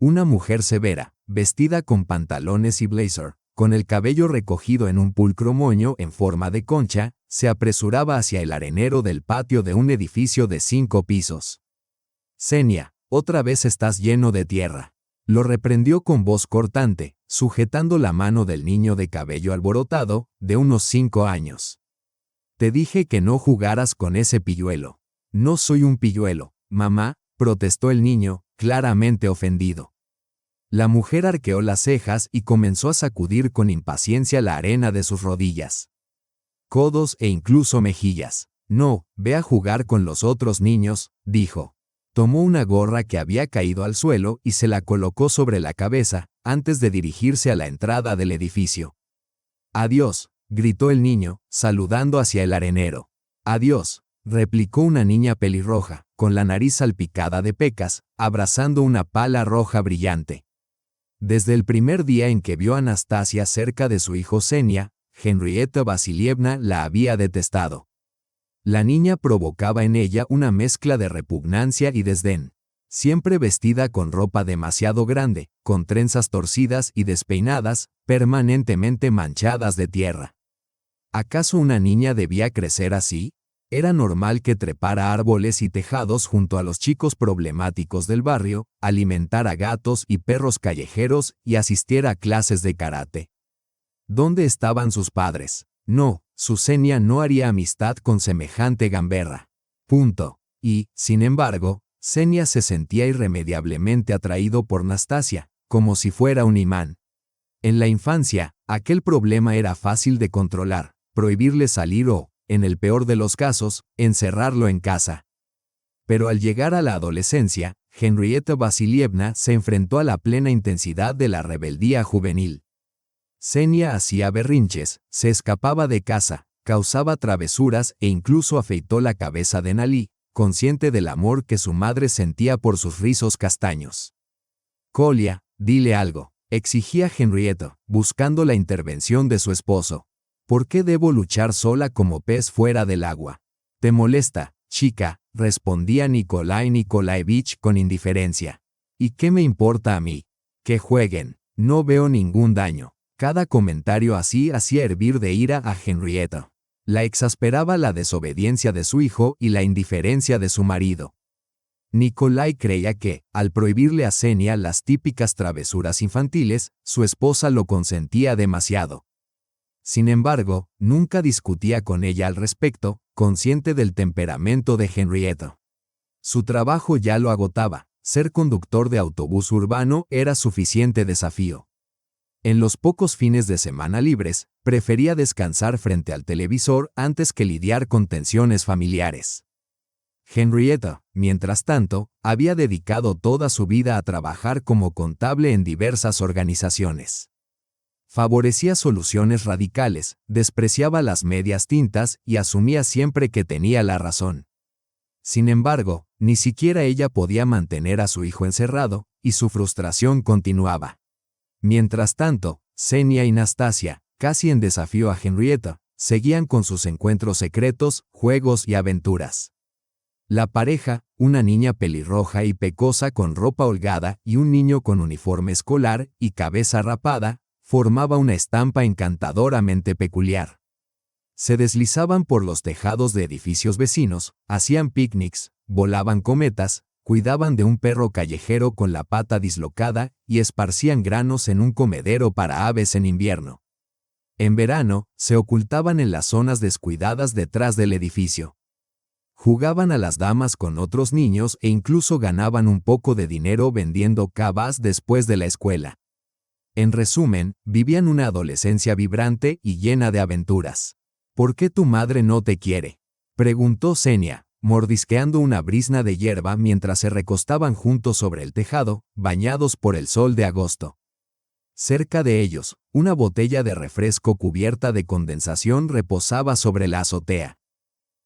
Una mujer severa, vestida con pantalones y blazer, con el cabello recogido en un pulcro moño en forma de concha, se apresuraba hacia el arenero del patio de un edificio de 5 pisos. «Xenia, otra vez estás lleno de tierra», lo reprendió con voz cortante, sujetando la mano del niño de cabello alborotado, de unos 5 años. «Te dije que no jugaras con ese pilluelo». «No soy un pilluelo, mamá», protestó el niño, claramente ofendido. La mujer arqueó las cejas y comenzó a sacudir con impaciencia la arena de sus rodillas, codos e incluso mejillas. «No, ve a jugar con los otros niños», dijo. Tomó una gorra que había caído al suelo y se la colocó sobre la cabeza, antes de dirigirse a la entrada del edificio. «Adiós», gritó el niño, saludando hacia el arenero. «Adiós», replicó una niña pelirroja, con la nariz salpicada de pecas, abrazando una pala roja brillante. Desde el primer día en que vio a Anastasia cerca de su hijo Xenia, Henrietta Vasilievna la había detestado. La niña provocaba en ella una mezcla de repugnancia y desdén. Siempre vestida con ropa demasiado grande, con trenzas torcidas y despeinadas, permanentemente manchadas de tierra. ¿Acaso una niña debía crecer así? Era normal que trepara árboles y tejados junto a los chicos problemáticos del barrio, alimentara gatos y perros callejeros y asistiera a clases de karate. ¿Dónde estaban sus padres? No, su Xenia no haría amistad con semejante gamberra. Punto. Y, sin embargo, Xenia se sentía irremediablemente atraído por Nastasia, como si fuera un imán. En la infancia, aquel problema era fácil de controlar, prohibirle salir o, en el peor de los casos, encerrarlo en casa. Pero al llegar a la adolescencia, Henrietta Vasilievna se enfrentó a la plena intensidad de la rebeldía juvenil. Xenia hacía berrinches, se escapaba de casa, causaba travesuras e incluso afeitó la cabeza de Nalí, consciente del amor que su madre sentía por sus rizos castaños. «Kolia, dile algo», exigía Henrietta, buscando la intervención de su esposo. «¿Por qué debo luchar sola como pez fuera del agua?» «¿Te molesta, chica?», respondía Nikolai Nikolaevich con indiferencia. «¿Y qué me importa a mí? Que jueguen, no veo ningún daño». Cada comentario así hacía hervir de ira a Henrietta. La exasperaba la desobediencia de su hijo y la indiferencia de su marido. Nikolai creía que, al prohibirle a Xenia las típicas travesuras infantiles, su esposa lo consentía demasiado. Sin embargo, nunca discutía con ella al respecto, consciente del temperamento de Henrietta. Su trabajo ya lo agotaba, ser conductor de autobús urbano era suficiente desafío. En los pocos fines de semana libres, prefería descansar frente al televisor antes que lidiar con tensiones familiares. Henrietta, mientras tanto, había dedicado toda su vida a trabajar como contable en diversas organizaciones. Favorecía soluciones radicales, despreciaba las medias tintas y asumía siempre que tenía la razón. Sin embargo, ni siquiera ella podía mantener a su hijo encerrado, y su frustración continuaba. Mientras tanto, Xenia y Nastasia, casi en desafío a Henrietta, seguían con sus encuentros secretos, juegos y aventuras. La pareja, una niña pelirroja y pecosa con ropa holgada y un niño con uniforme escolar y cabeza rapada, formaba una estampa encantadoramente peculiar. Se deslizaban por los tejados de edificios vecinos, hacían picnics, volaban cometas, cuidaban de un perro callejero con la pata dislocada y esparcían granos en un comedero para aves en invierno. En verano, se ocultaban en las zonas descuidadas detrás del edificio. Jugaban a las damas con otros niños e incluso ganaban un poco de dinero vendiendo cabas después de la escuela. En resumen, vivían una adolescencia vibrante y llena de aventuras. «¿Por qué tu madre no te quiere?», preguntó Xenia, mordisqueando una brizna de hierba mientras se recostaban juntos sobre el tejado, bañados por el sol de agosto. Cerca de ellos, una botella de refresco cubierta de condensación reposaba sobre la azotea.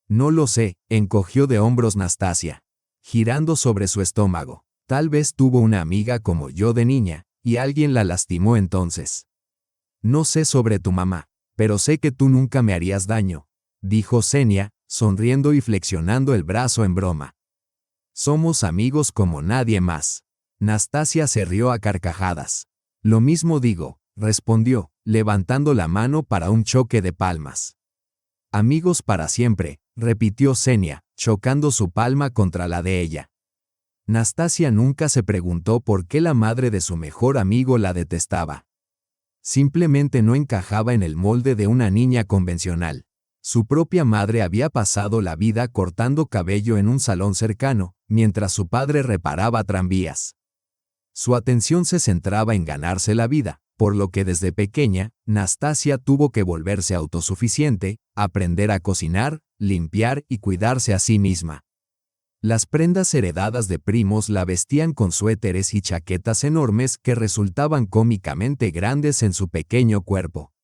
«No lo sé», encogió de hombros Nastasia, girando sobre su estómago. «Tal vez tuvo una amiga como yo de niña, y alguien la lastimó entonces. No sé sobre tu mamá, pero sé que tú nunca me harías daño», dijo Xenia, sonriendo y flexionando el brazo en broma. «Somos amigos como nadie más». Nastasia se rió a carcajadas. Lo mismo digo, respondió, levantando la mano para un choque de palmas. Amigos para siempre, repitió Xenia, chocando su palma contra la de ella. Nastasia nunca se preguntó por qué la madre de su mejor amigo la detestaba. Simplemente no encajaba en el molde de una niña convencional. Su propia madre había pasado la vida cortando cabello en un salón cercano, mientras su padre reparaba tranvías. Su atención se centraba en ganarse la vida, por lo que desde pequeña, Nastasia tuvo que volverse autosuficiente, aprender a cocinar, limpiar y cuidarse a sí misma. Las prendas heredadas de primos la vestían con suéteres y chaquetas enormes que resultaban cómicamente grandes en su pequeño cuerpo.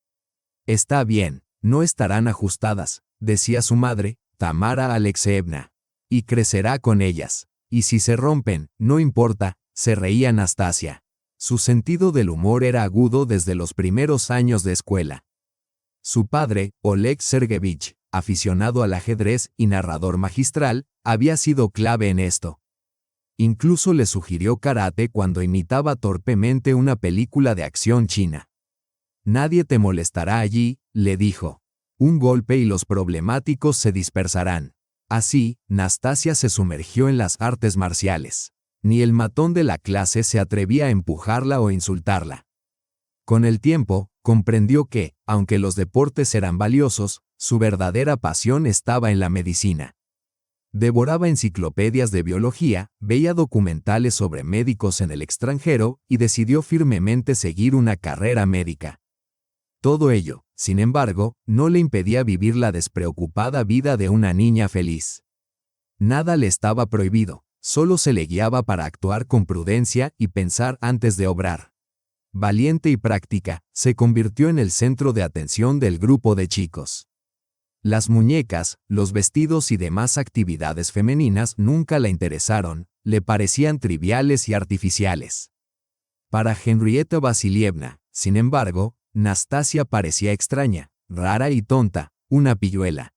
Está bien, no estarán ajustadas, decía su madre, Tamara Alexeevna, y crecerá con ellas. Y si se rompen, no importa, se reía Nastasia. Su sentido del humor era agudo desde los primeros años de escuela. Su padre, Oleg Sergeyevich, aficionado al ajedrez y narrador magistral, había sido clave en esto. Incluso le sugirió karate cuando imitaba torpemente una película de acción china. Nadie te molestará allí, le dijo. Un golpe y los problemáticos se dispersarán. Así, Nastasia se sumergió en las artes marciales. Ni el matón de la clase se atrevía a empujarla o insultarla. Con el tiempo, comprendió que, aunque los deportes eran valiosos, su verdadera pasión estaba en la medicina. Devoraba enciclopedias de biología, veía documentales sobre médicos en el extranjero y decidió firmemente seguir una carrera médica. Todo ello, sin embargo, no le impedía vivir la despreocupada vida de una niña feliz. Nada le estaba prohibido, solo se le guiaba para actuar con prudencia y pensar antes de obrar. Valiente y práctica, se convirtió en el centro de atención del grupo de chicos. Las muñecas, los vestidos y demás actividades femeninas nunca la interesaron, le parecían triviales y artificiales. Para Henrietta Vasilievna, sin embargo, Nastasia parecía extraña, rara y tonta, una pilluela.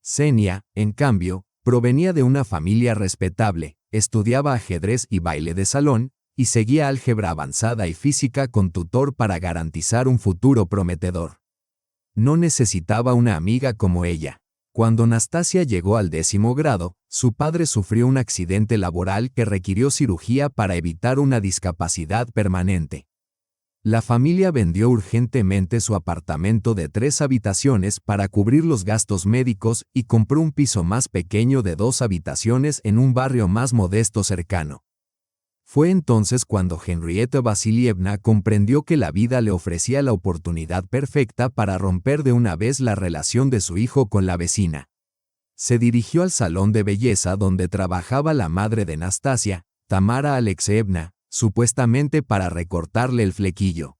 Xenia, en cambio, provenía de una familia respetable, estudiaba ajedrez y baile de salón, y seguía álgebra avanzada y física con tutor para garantizar un futuro prometedor. No necesitaba una amiga como ella. Cuando Nastasia llegó al 10º grado, su padre sufrió un accidente laboral que requirió cirugía para evitar una discapacidad permanente. La familia vendió urgentemente su apartamento de 3 habitaciones para cubrir los gastos médicos y compró un piso más pequeño de 2 habitaciones en un barrio más modesto cercano. Fue entonces cuando Henrietta Vasilievna comprendió que la vida le ofrecía la oportunidad perfecta para romper de una vez la relación de su hijo con la vecina. Se dirigió al salón de belleza donde trabajaba la madre de Nastasia, Tamara Alexeevna, supuestamente para recortarle el flequillo.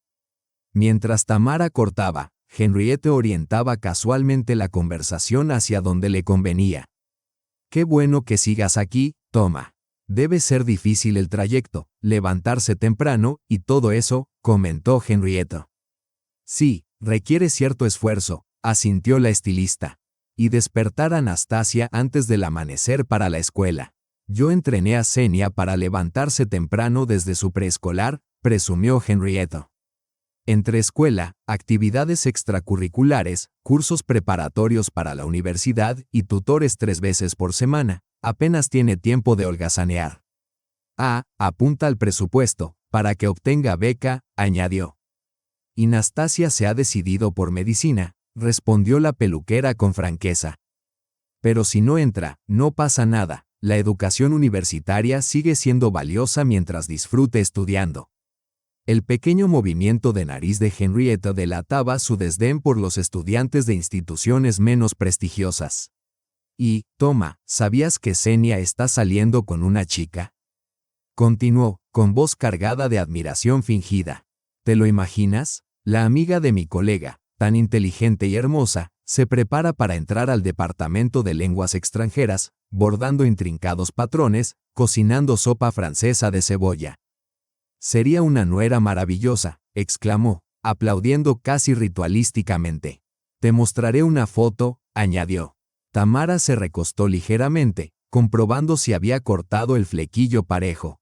Mientras Tamara cortaba, Henrietta orientaba casualmente la conversación hacia donde le convenía. «Qué bueno que sigas aquí, Toma. Debe ser difícil el trayecto, levantarse temprano y todo eso», comentó Henrietta. «Sí, requiere cierto esfuerzo», asintió la estilista. «Y despertar a Nastasia antes del amanecer para la escuela. Yo entrené a Xenia para levantarse temprano desde su preescolar», presumió Henrietta. Entre escuela, actividades extracurriculares, cursos preparatorios para la universidad y tutores 3 veces por semana, apenas tiene tiempo de holgazanear. Apunta al presupuesto, para que obtenga beca, añadió. «Y Nastasia se ha decidido por medicina», respondió la peluquera con franqueza. «Pero si no entra, no pasa nada, la educación universitaria sigue siendo valiosa mientras disfrute estudiando». El pequeño movimiento de nariz de Henrietta delataba su desdén por los estudiantes de instituciones menos prestigiosas. «Y, Toma, ¿sabías que Xenia está saliendo con una chica?», continuó, con voz cargada de admiración fingida. «¿Te lo imaginas? La amiga de mi colega, tan inteligente y hermosa, se prepara para entrar al departamento de lenguas extranjeras, bordando intrincados patrones, cocinando sopa francesa de cebolla. Sería una nuera maravillosa», exclamó, aplaudiendo casi ritualísticamente. «Te mostraré una foto», añadió. Tamara se recostó ligeramente, comprobando si había cortado el flequillo parejo.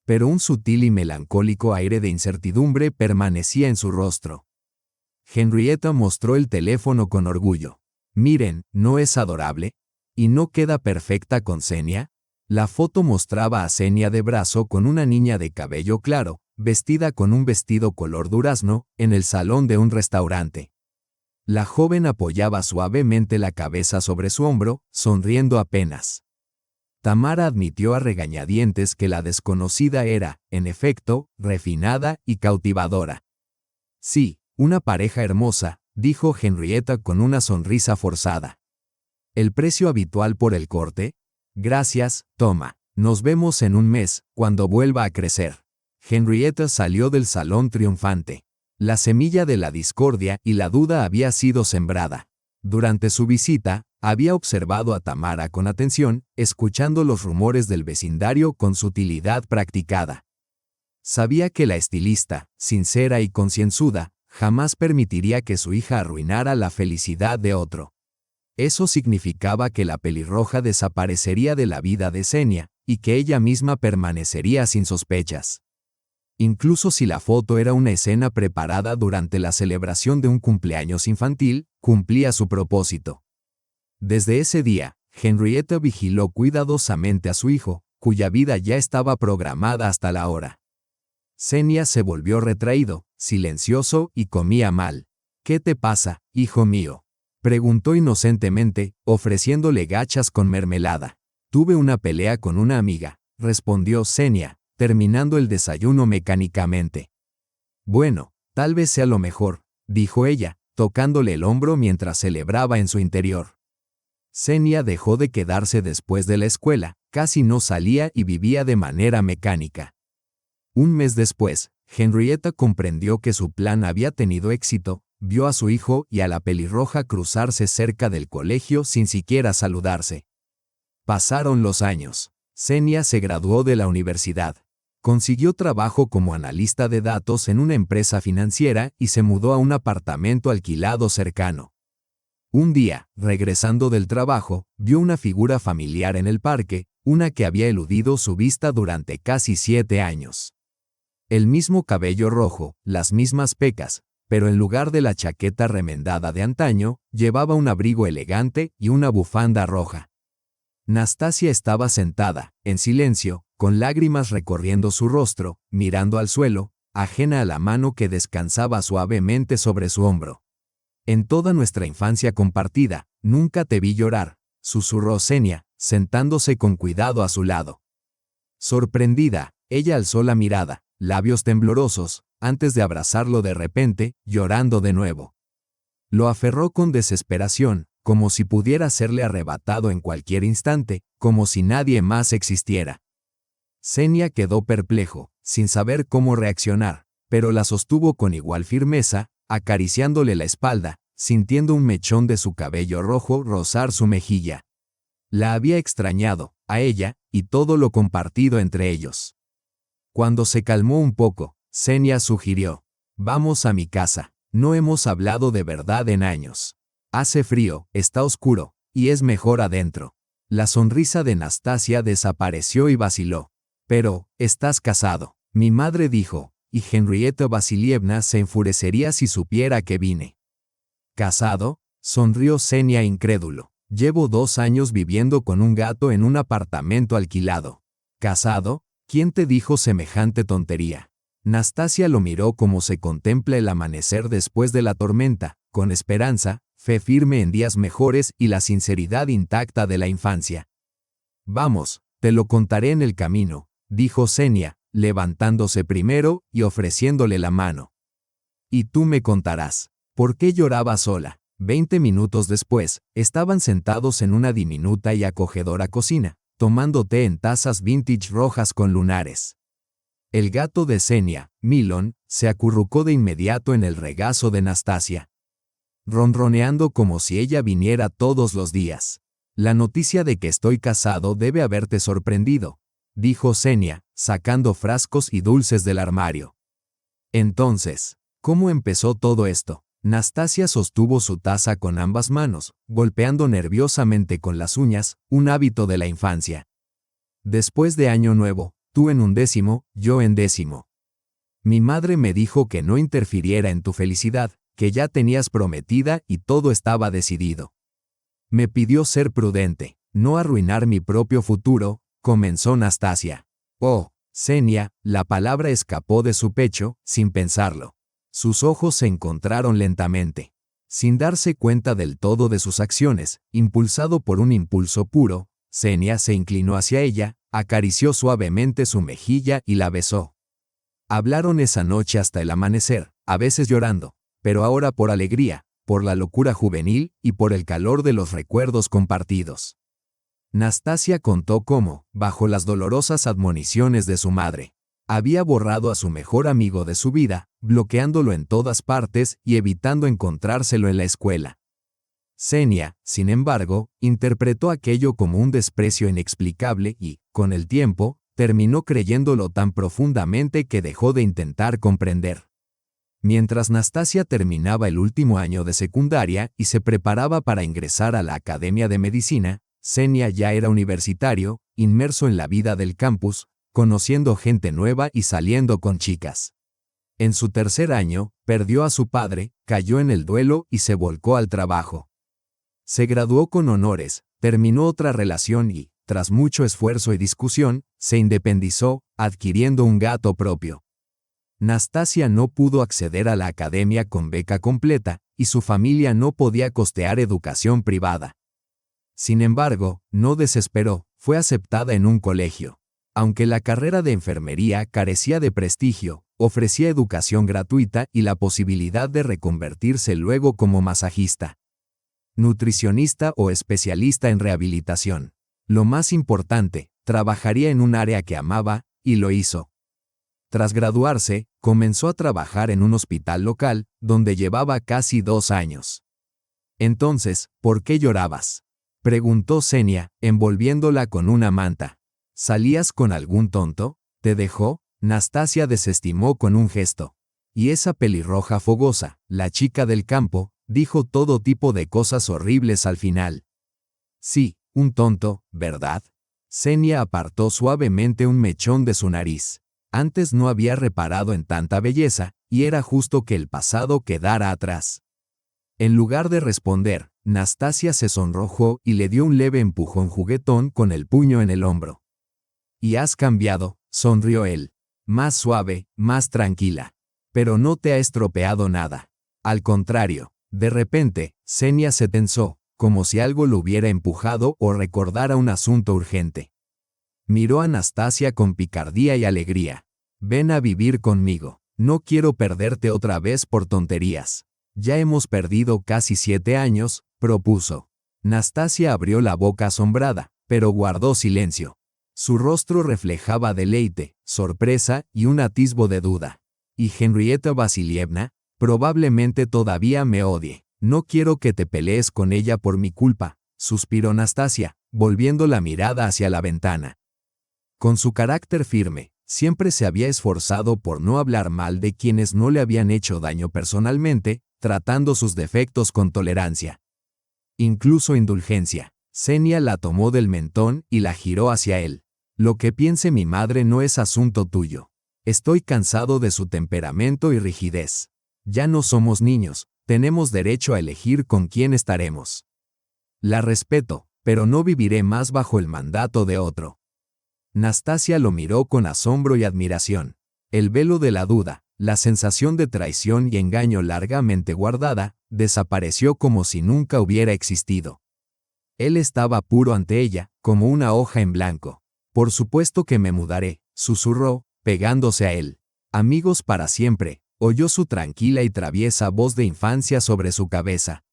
pero un sutil y melancólico aire de incertidumbre permanecía en su rostro. Henrietta mostró el teléfono con orgullo. «Miren, ¿no es adorable? ¿Y no queda perfecta con Xenia?» La foto mostraba a Xenia de brazo con una niña de cabello claro, vestida con un vestido color durazno, en el salón de un restaurante. La joven apoyaba suavemente la cabeza sobre su hombro, sonriendo apenas. Tamara admitió a regañadientes que la desconocida era, en efecto, refinada y cautivadora. «Sí, una pareja hermosa», dijo Henrietta con una sonrisa forzada. «¿El precio habitual por el corte?» «Gracias, toma. Nos vemos en un mes, cuando vuelva a crecer». Henrietta salió del salón triunfante. La semilla de la discordia y la duda había sido sembrada. Durante su visita, había observado a Tamara con atención, escuchando los rumores del vecindario con sutilidad practicada. Sabía que la estilista, sincera y concienzuda, jamás permitiría que su hija arruinara la felicidad de otro. Eso significaba que la pelirroja desaparecería de la vida de Xenia, y que ella misma permanecería sin sospechas. Incluso si la foto era una escena preparada durante la celebración de un cumpleaños infantil, cumplía su propósito. Desde ese día, Henrietta vigiló cuidadosamente a su hijo, cuya vida ya estaba programada hasta la hora. Xenia se volvió retraído, silencioso y comía mal. «¿Qué te pasa, hijo mío?», preguntó inocentemente, ofreciéndole gachas con mermelada. «Tuve una pelea con una amiga», respondió Xenia, terminando el desayuno mecánicamente. «Bueno, tal vez sea lo mejor», dijo ella, tocándole el hombro mientras celebraba en su interior. Xenia dejó de quedarse después de la escuela, casi no salía y vivía de manera mecánica. Un mes después, Henrietta comprendió que su plan había tenido éxito, vio a su hijo y a la pelirroja cruzarse cerca del colegio sin siquiera saludarse. Pasaron los años. Xenia se graduó de la universidad. Consiguió trabajo como analista de datos en una empresa financiera y se mudó a un apartamento alquilado cercano. Un día, regresando del trabajo, vio una figura familiar en el parque, una que había eludido su vista durante casi 7 años. El mismo cabello rojo, las mismas pecas, pero en lugar de la chaqueta remendada de antaño, llevaba un abrigo elegante y una bufanda roja. Nastasia estaba sentada, en silencio, con lágrimas recorriendo su rostro, mirando al suelo, ajena a la mano que descansaba suavemente sobre su hombro. «En toda nuestra infancia compartida, nunca te vi llorar», susurró Xenia, sentándose con cuidado a su lado. Sorprendida, ella alzó la mirada, labios temblorosos, antes de abrazarlo de repente, llorando de nuevo. Lo aferró con desesperación, como si pudiera serle arrebatado en cualquier instante, como si nadie más existiera. Xenia quedó perplejo, sin saber cómo reaccionar, pero la sostuvo con igual firmeza, acariciándole la espalda, sintiendo un mechón de su cabello rojo rozar su mejilla. La había extrañado, a ella, y todo lo compartido entre ellos. Cuando se calmó un poco, Xenia sugirió: «Vamos a mi casa, no hemos hablado de verdad en años. Hace frío, está oscuro, y es mejor adentro». La sonrisa de Nastasia desapareció y vaciló. «Pero, estás casado», mi madre dijo, y Henrietta Vasilievna se enfurecería si supiera que vine. «¿Casado?», sonrió Xenia incrédulo. «Llevo 2 años viviendo con un gato en un apartamento alquilado». «¿Casado? ¿Quién te dijo semejante tontería?». Nastasia lo miró como se contempla el amanecer después de la tormenta, con esperanza, fe firme en días mejores y la sinceridad intacta de la infancia. «Vamos, te lo contaré en el camino», dijo Xenia, levantándose primero y ofreciéndole la mano. «Y tú me contarás, ¿por qué lloraba sola?». 20 minutos después, estaban sentados en una diminuta y acogedora cocina, tomando té en tazas vintage rojas con lunares. El gato de Xenia, Milon, se acurrucó de inmediato en el regazo de Nastasia, ronroneando como si ella viniera todos los días. «La noticia de que estoy casado debe haberte sorprendido», dijo Xenia, sacando frascos y dulces del armario. «Entonces, ¿cómo empezó todo esto?». Nastasia sostuvo su taza con ambas manos, golpeando nerviosamente con las uñas, un hábito de la infancia. «Después de Año Nuevo, tú en 11º, yo en 10º. Mi madre me dijo que no interfiriera en tu felicidad, que ya tenías prometida y todo estaba decidido. Me pidió ser prudente, no arruinar mi propio futuro, comenzó Nastasia. Oh, Xenia, la palabra escapó de su pecho, sin pensarlo. Sus ojos se encontraron lentamente. Sin darse cuenta del todo de sus acciones, impulsado por un impulso puro, Xenia se inclinó hacia ella, acarició suavemente su mejilla y la besó. Hablaron esa noche hasta el amanecer, a veces llorando, pero ahora por alegría, por la locura juvenil y por el calor de los recuerdos compartidos. Nastasia contó cómo, bajo las dolorosas admoniciones de su madre, había borrado a su mejor amigo de su vida, bloqueándolo en todas partes y evitando encontrárselo en la escuela. Xenia, sin embargo, interpretó aquello como un desprecio inexplicable y, con el tiempo, terminó creyéndolo tan profundamente que dejó de intentar comprender. Mientras Nastasia terminaba el último año de secundaria y se preparaba para ingresar a la Academia de Medicina, Xenia ya era universitario, inmerso en la vida del campus, conociendo gente nueva y saliendo con chicas. En su tercer año, perdió a su padre, cayó en el duelo y se volcó al trabajo. Se graduó con honores, terminó otra relación y, tras mucho esfuerzo y discusión, se independizó, adquiriendo un gato propio. Nastasia no pudo acceder a la academia con beca completa, y su familia no podía costear educación privada. Sin embargo, no desesperó, fue aceptada en un colegio. Aunque la carrera de enfermería carecía de prestigio, ofrecía educación gratuita y la posibilidad de reconvertirse luego como masajista, nutricionista o especialista en rehabilitación. Lo más importante, trabajaría en un área que amaba, y lo hizo. Tras graduarse, comenzó a trabajar en un hospital local, donde llevaba casi 2 años. Entonces, ¿por qué llorabas?, preguntó Xenia, envolviéndola con una manta. ¿Salías con algún tonto? ¿Te dejó? Nastasia desestimó con un gesto. Y esa pelirroja fogosa, la chica del campo, dijo todo tipo de cosas horribles al final. Sí, un tonto, ¿verdad? Xenia apartó suavemente un mechón de su nariz. Antes no había reparado en tanta belleza, y era justo que el pasado quedara atrás. En lugar de responder, Nastasia se sonrojó y le dio un leve empujón juguetón con el puño en el hombro. «Y has cambiado», sonrió él. Más suave, más tranquila. Pero no te ha estropeado nada. Al contrario, de repente, Xenia se tensó, como si algo lo hubiera empujado o recordara un asunto urgente. Miró a Nastasia con picardía y alegría. «Ven a vivir conmigo. No quiero perderte otra vez por tonterías. Ya hemos perdido casi 7 años», propuso. Nastasia abrió la boca asombrada, pero guardó silencio. Su rostro reflejaba deleite, sorpresa y un atisbo de duda. «Y Henrietta Vasilievna, probablemente todavía me odie. No quiero que te pelees con ella por mi culpa», suspiró Nastasia, volviendo la mirada hacia la ventana. Con su carácter firme, siempre se había esforzado por no hablar mal de quienes no le habían hecho daño personalmente, tratando sus defectos con tolerancia. Incluso indulgencia. Xenia la tomó del mentón y la giró hacia él. «Lo que piense mi madre no es asunto tuyo. Estoy cansado de su temperamento y rigidez. Ya no somos niños, tenemos derecho a elegir con quién estaremos. La respeto, pero no viviré más bajo el mandato de otro». Nastasia lo miró con asombro y admiración. El velo de la duda, la sensación de traición y engaño largamente guardada, desapareció como si nunca hubiera existido. Él estaba puro ante ella, como una hoja en blanco. «Por supuesto que me mudaré», susurró, pegándose a él. «Amigos para siempre», oyó su tranquila y traviesa voz de infancia sobre su cabeza.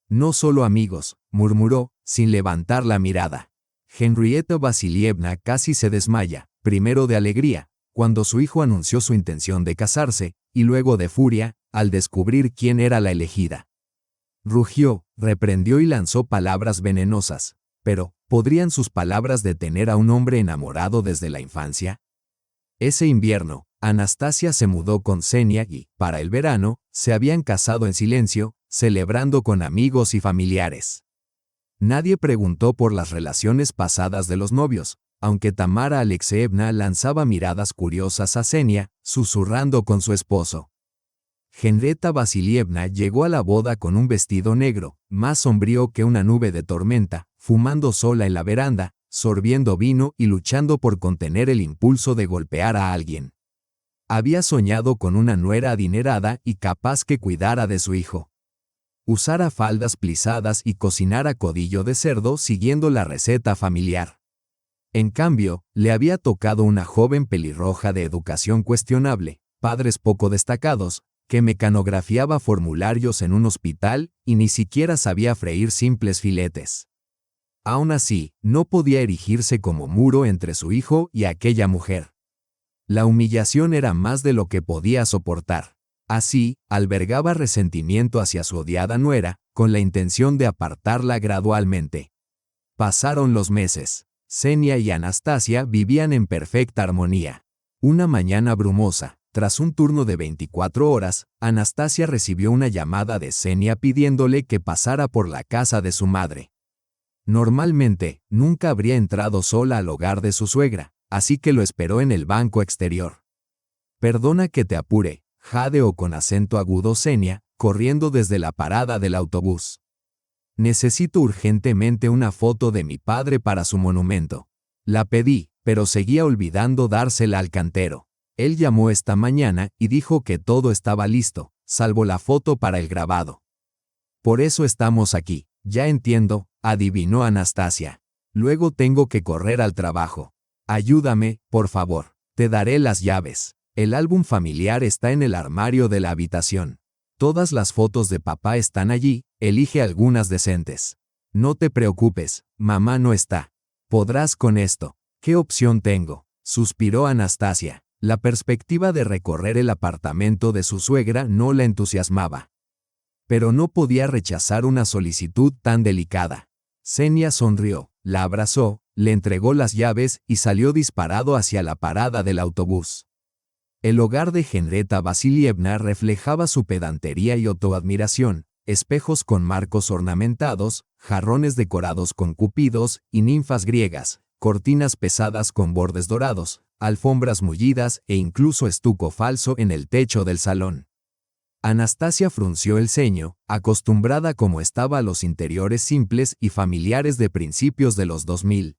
«No solo amigos», murmuró, sin levantar la mirada. Henrietta Vasilievna casi se desmaya, primero de alegría, cuando su hijo anunció su intención de casarse, y luego de furia, al descubrir quién era la elegida. Rugió, reprendió y lanzó palabras venenosas. Pero, ¿podrían sus palabras detener a un hombre enamorado desde la infancia? Ese invierno, Anastasia se mudó con Xenia y, para el verano, se habían casado en silencio, celebrando con amigos y familiares. Nadie preguntó por las relaciones pasadas de los novios, aunque Tamara Alexeevna lanzaba miradas curiosas a Xenia, susurrando con su esposo. Henrietta Vasilievna llegó a la boda con un vestido negro, más sombrío que una nube de tormenta, fumando sola en la veranda, sorbiendo vino y luchando por contener el impulso de golpear a alguien. Había soñado con una nuera adinerada y capaz que cuidara de su hijo. Usara faldas plisadas y cocinara codillo de cerdo siguiendo la receta familiar. En cambio, le había tocado una joven pelirroja de educación cuestionable, padres poco destacados, que mecanografiaba formularios en un hospital y ni siquiera sabía freír simples filetes. Aún así, no podía erigirse como muro entre su hijo y aquella mujer. La humillación era más de lo que podía soportar. Así, albergaba resentimiento hacia su odiada nuera, con la intención de apartarla gradualmente. Pasaron los meses. Xenia y Anastasia vivían en perfecta armonía. Una mañana brumosa, tras un turno de 24 horas, Anastasia recibió una llamada de Xenia pidiéndole que pasara por la casa de su madre. Normalmente, nunca habría entrado sola al hogar de su suegra, así que lo esperó en el banco exterior. «Perdona que te apure», jadeó con acento agudo Xenia, corriendo desde la parada del autobús. «Necesito urgentemente una foto de mi padre para su monumento». La pedí, pero seguía olvidando dársela al cantero. Él llamó esta mañana y dijo que todo estaba listo, salvo la foto para el grabado. «Por eso estamos aquí, ya entiendo», adivinó Anastasia. «Luego tengo que correr al trabajo. Ayúdame, por favor. Te daré las llaves. El álbum familiar está en el armario de la habitación. Todas las fotos de papá están allí, elige algunas decentes. No te preocupes, mamá no está. Podrás con esto». «¿Qué opción tengo?», suspiró Anastasia. La perspectiva de recorrer el apartamento de su suegra no la entusiasmaba. Pero no podía rechazar una solicitud tan delicada. Xenia sonrió, la abrazó, le entregó las llaves y salió disparado hacia la parada del autobús. El hogar de Henrietta Vasilievna reflejaba su pedantería y autoadmiración, espejos con marcos ornamentados, jarrones decorados con cupidos y ninfas griegas, cortinas pesadas con bordes dorados, alfombras mullidas e incluso estuco falso en el techo del salón. Anastasia frunció el ceño, acostumbrada como estaba a los interiores simples y familiares de principios de los 2000.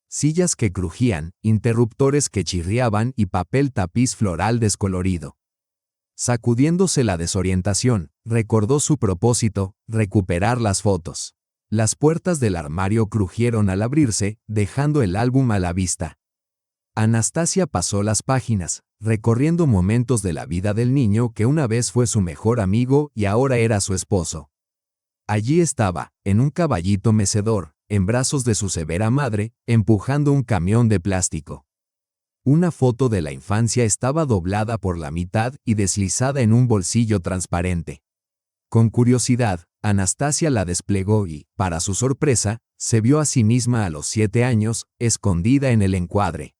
Sillas que crujían, interruptores que chirriaban y papel tapiz floral descolorido. Sacudiéndose la desorientación, recordó su propósito, recuperar las fotos. Las puertas del armario crujieron al abrirse, dejando el álbum a la vista. Anastasia pasó las páginas, recorriendo momentos de la vida del niño que una vez fue su mejor amigo y ahora era su esposo. Allí estaba, en un caballito mecedor, en brazos de su severa madre, empujando un camión de plástico. Una foto de la infancia estaba doblada por la mitad y deslizada en un bolsillo transparente. Con curiosidad, Anastasia la desplegó y, para su sorpresa, se vio a sí misma a los 7 años, escondida en el encuadre.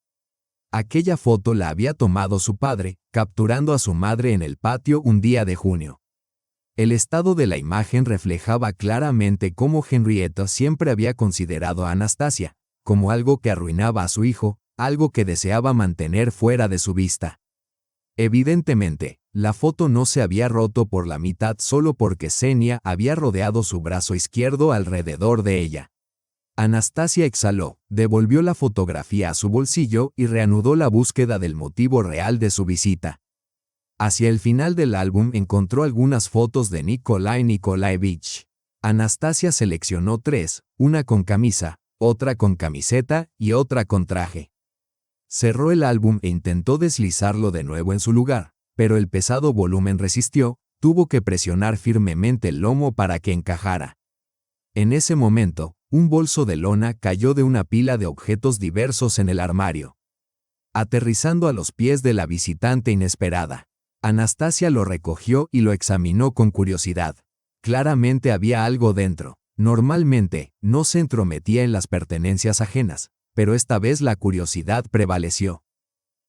Aquella foto la había tomado su padre, capturando a su madre en el patio un día de junio. El estado de la imagen reflejaba claramente cómo Henrietta siempre había considerado a Anastasia, como algo que arruinaba a su hijo, algo que deseaba mantener fuera de su vista. Evidentemente, la foto no se había roto por la mitad solo porque Xenia había rodeado su brazo izquierdo alrededor de ella. Anastasia exhaló, devolvió la fotografía a su bolsillo y reanudó la búsqueda del motivo real de su visita. Hacia el final del álbum encontró algunas fotos de Nikolai Nikolaevich. Anastasia seleccionó 3, una con camisa, otra con camiseta y otra con traje. Cerró el álbum e intentó deslizarlo de nuevo en su lugar, pero el pesado volumen resistió, tuvo que presionar firmemente el lomo para que encajara. En ese momento, un bolso de lona cayó de una pila de objetos diversos en el armario, aterrizando a los pies de la visitante inesperada. Anastasia lo recogió y lo examinó con curiosidad. Claramente había algo dentro. Normalmente, no se entrometía en las pertenencias ajenas, pero esta vez la curiosidad prevaleció.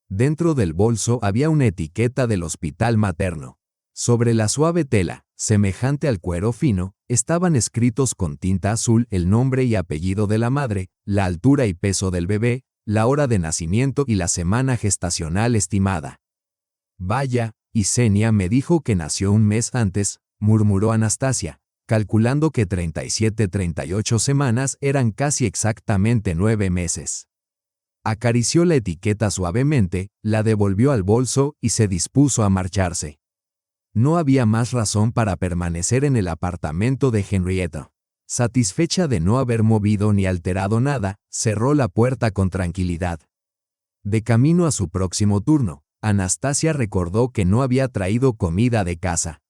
Dentro del bolso había una etiqueta del hospital materno. Sobre la suave tela, semejante al cuero fino, estaban escritos con tinta azul el nombre y apellido de la madre, la altura y peso del bebé, la hora de nacimiento y la semana gestacional estimada. Vaya, y Xenia me dijo que nació un mes antes, murmuró Anastasia, calculando que 37-38 semanas eran casi exactamente 9 meses. Acarició la etiqueta suavemente, la devolvió al bolso y se dispuso a marcharse. No había más razón para permanecer en el apartamento de Henrietta. Satisfecha de no haber movido ni alterado nada, cerró la puerta con tranquilidad. De camino a su próximo turno, Anastasia recordó que no había traído comida de casa.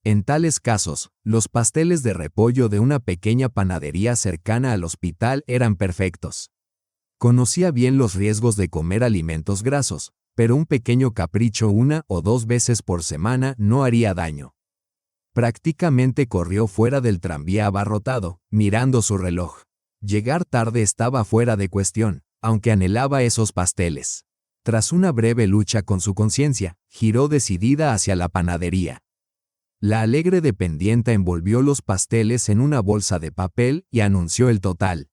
En tales casos, los pasteles de repollo de una pequeña panadería cercana al hospital eran perfectos. Conocía bien los riesgos de comer alimentos grasos, pero un pequeño capricho 1 o 2 veces por semana no haría daño. Prácticamente corrió fuera del tranvía abarrotado, mirando su reloj. Llegar tarde estaba fuera de cuestión, aunque anhelaba esos pasteles. Tras una breve lucha con su conciencia, giró decidida hacia la panadería. La alegre dependienta envolvió los pasteles en una bolsa de papel y anunció el total.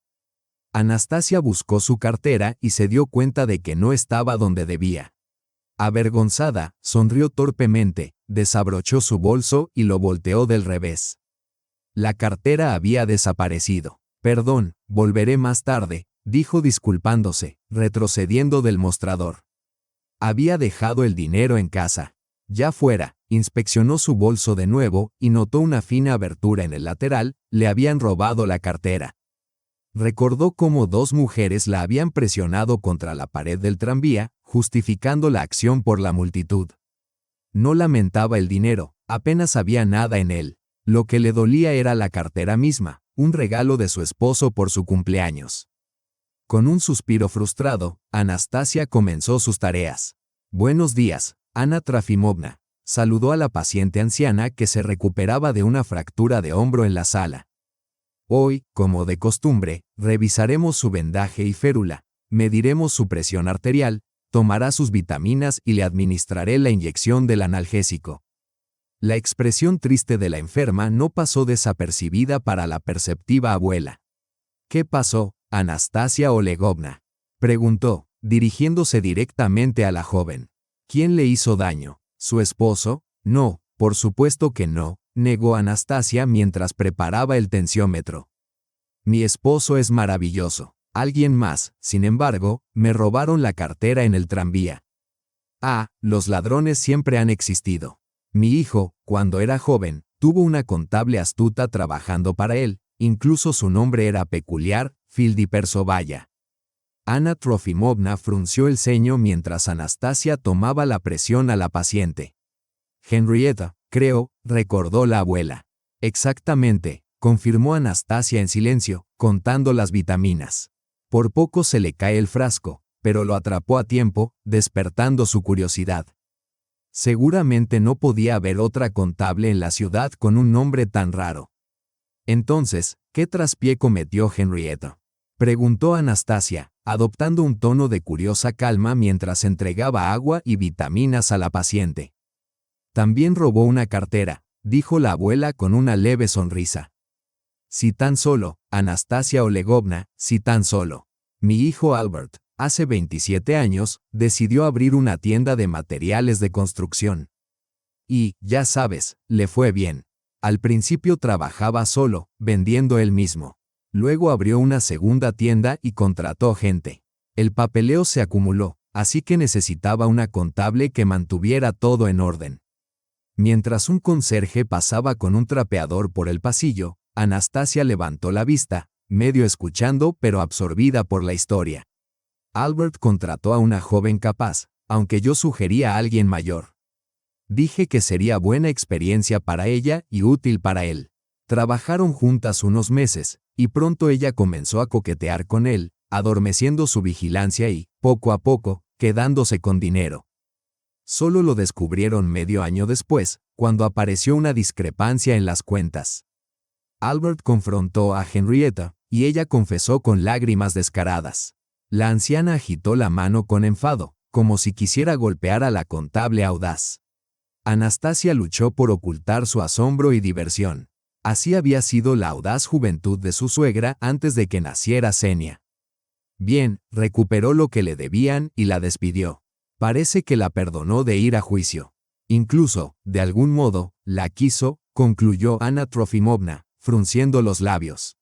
Anastasia buscó su cartera y se dio cuenta de que no estaba donde debía. Avergonzada, sonrió torpemente, desabrochó su bolso y lo volteó del revés. La cartera había desaparecido. Perdón, volveré más tarde, dijo disculpándose, retrocediendo del mostrador. Había dejado el dinero en casa. Ya fuera, inspeccionó su bolso de nuevo y notó una fina abertura en el lateral, le habían robado la cartera. Recordó cómo 2 mujeres la habían presionado contra la pared del tranvía, justificando la acción por la multitud. No lamentaba el dinero, apenas había nada en él. Lo que le dolía era la cartera misma, un regalo de su esposo por su cumpleaños. Con un suspiro frustrado, Anastasia comenzó sus tareas. Buenos días, Ana Trafimovna, saludó a la paciente anciana que se recuperaba de una fractura de hombro en la sala. Hoy, como de costumbre, revisaremos su vendaje y férula, mediremos su presión arterial, tomará sus vitaminas y le administraré la inyección del analgésico. La expresión triste de la enferma no pasó desapercibida para la perceptiva abuela. ¿Qué pasó, Anastasia Olegovna?, preguntó, dirigiéndose directamente a la joven. ¿Quién le hizo daño? ¿Su esposo? No, por supuesto que no, negó Anastasia mientras preparaba el tensiómetro. Mi esposo es maravilloso. Alguien más, sin embargo, me robaron la cartera en el tranvía. Ah, los ladrones siempre han existido. Mi hijo, cuando era joven, tuvo una contable astuta trabajando para él, incluso su nombre era peculiar, Fildipersovaya. Ana Trofimovna frunció el ceño mientras Anastasia tomaba la presión a la paciente. Henrietta, creo, recordó la abuela. Exactamente, confirmó Anastasia en silencio, contando las vitaminas. Por poco se le cae el frasco, pero lo atrapó a tiempo, despertando su curiosidad. Seguramente no podía haber otra contable en la ciudad con un nombre tan raro. Entonces, ¿qué traspié cometió Henrietta?, preguntó Anastasia, adoptando un tono de curiosa calma mientras entregaba agua y vitaminas a la paciente. También robó una cartera, dijo la abuela con una leve sonrisa. Si tan solo, Anastasia Olegovna, si tan solo. Mi hijo Albert, hace 27 años, decidió abrir una tienda de materiales de construcción. Y, ya sabes, le fue bien. Al principio trabajaba solo, vendiendo él mismo. Luego abrió una segunda tienda y contrató gente. El papeleo se acumuló, así que necesitaba una contable que mantuviera todo en orden. Mientras un conserje pasaba con un trapeador por el pasillo, Anastasia levantó la vista, medio escuchando pero absorbida por la historia. Albert contrató a una joven capaz, aunque yo sugería a alguien mayor. Dije que sería buena experiencia para ella y útil para él. Trabajaron juntas unos meses, y pronto ella comenzó a coquetear con él, adormeciendo su vigilancia y, poco a poco, quedándose con dinero. Solo lo descubrieron medio año después, cuando apareció una discrepancia en las cuentas. Albert confrontó a Henrietta, y ella confesó con lágrimas descaradas. La anciana agitó la mano con enfado, como si quisiera golpear a la contable audaz. Anastasia luchó por ocultar su asombro y diversión. Así había sido la audaz juventud de su suegra antes de que naciera Xenia. Bien, recuperó lo que le debían y la despidió. Parece que la perdonó de ir a juicio. Incluso, de algún modo, la quiso, concluyó Anna Trofimovna, frunciendo los labios.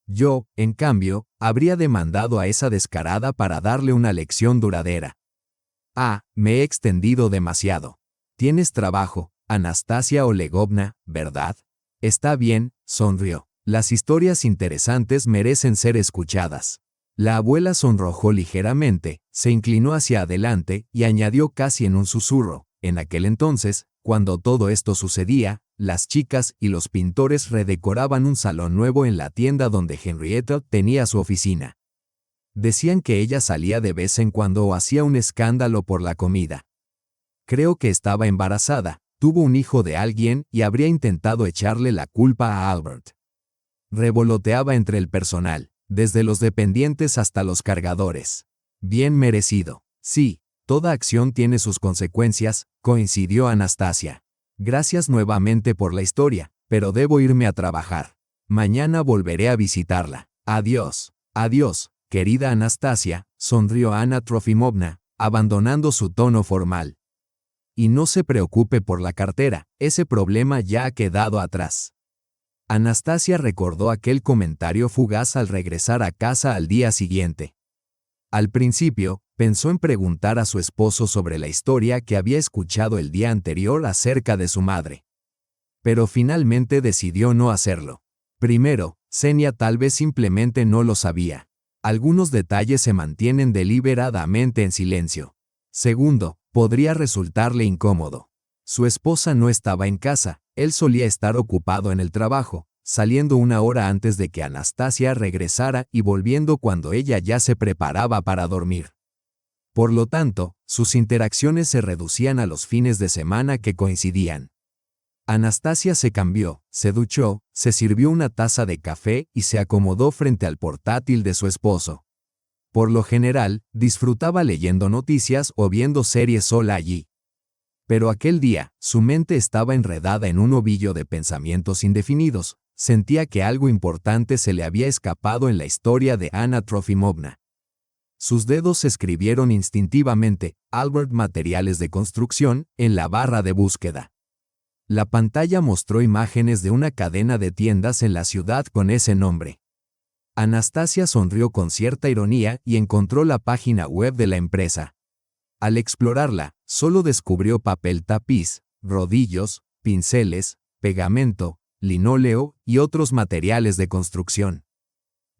Yo, en cambio, habría demandado a esa descarada para darle una lección duradera. Me he extendido demasiado. Tienes trabajo, Anastasia Olegovna, ¿verdad? Está bien, sonrió. Las historias interesantes merecen ser escuchadas. La abuela sonrojó ligeramente, se inclinó hacia adelante y añadió casi en un susurro. En aquel entonces, cuando todo esto sucedía, las chicas y los pintores redecoraban un salón nuevo en la tienda donde Henrietta tenía su oficina. Decían que ella salía de vez en cuando o hacía un escándalo por la comida. Creo que estaba embarazada, tuvo un hijo de alguien y habría intentado echarle la culpa a Albert. Revoloteaba entre el personal, desde los dependientes hasta los cargadores. Bien merecido. Sí, toda acción tiene sus consecuencias, coincidió Anastasia. Gracias nuevamente por la historia, pero debo irme a trabajar. Mañana volveré a visitarla. Adiós. Adiós, querida Anastasia, sonrió Anna Trofimovna, abandonando su tono formal. Y no se preocupe por la cartera, ese problema ya ha quedado atrás. Anastasia recordó aquel comentario fugaz al regresar a casa al día siguiente. Al principio, pensó en preguntar a su esposo sobre la historia que había escuchado el día anterior acerca de su madre. Pero finalmente decidió no hacerlo. Primero, Xenia tal vez simplemente no lo sabía. Algunos detalles se mantienen deliberadamente en silencio. Segundo, podría resultarle incómodo. Su esposa no estaba en casa, él solía estar ocupado en el trabajo, saliendo una hora antes de que Anastasia regresara y volviendo cuando ella ya se preparaba para dormir. Por lo tanto, sus interacciones se reducían a los fines de semana que coincidían. Anastasia se cambió, se duchó, se sirvió una taza de café y se acomodó frente al portátil de su esposo. Por lo general, disfrutaba leyendo noticias o viendo series sola allí. Pero aquel día, su mente estaba enredada en un ovillo de pensamientos indefinidos, sentía que algo importante se le había escapado en la historia de Anna Trofimovna. Sus dedos escribieron instintivamente, Albert Materiales de Construcción, en la barra de búsqueda. La pantalla mostró imágenes de una cadena de tiendas en la ciudad con ese nombre. Anastasia sonrió con cierta ironía y encontró la página web de la empresa. Al explorarla, solo descubrió papel tapiz, rodillos, pinceles, pegamento, linóleo y otros materiales de construcción.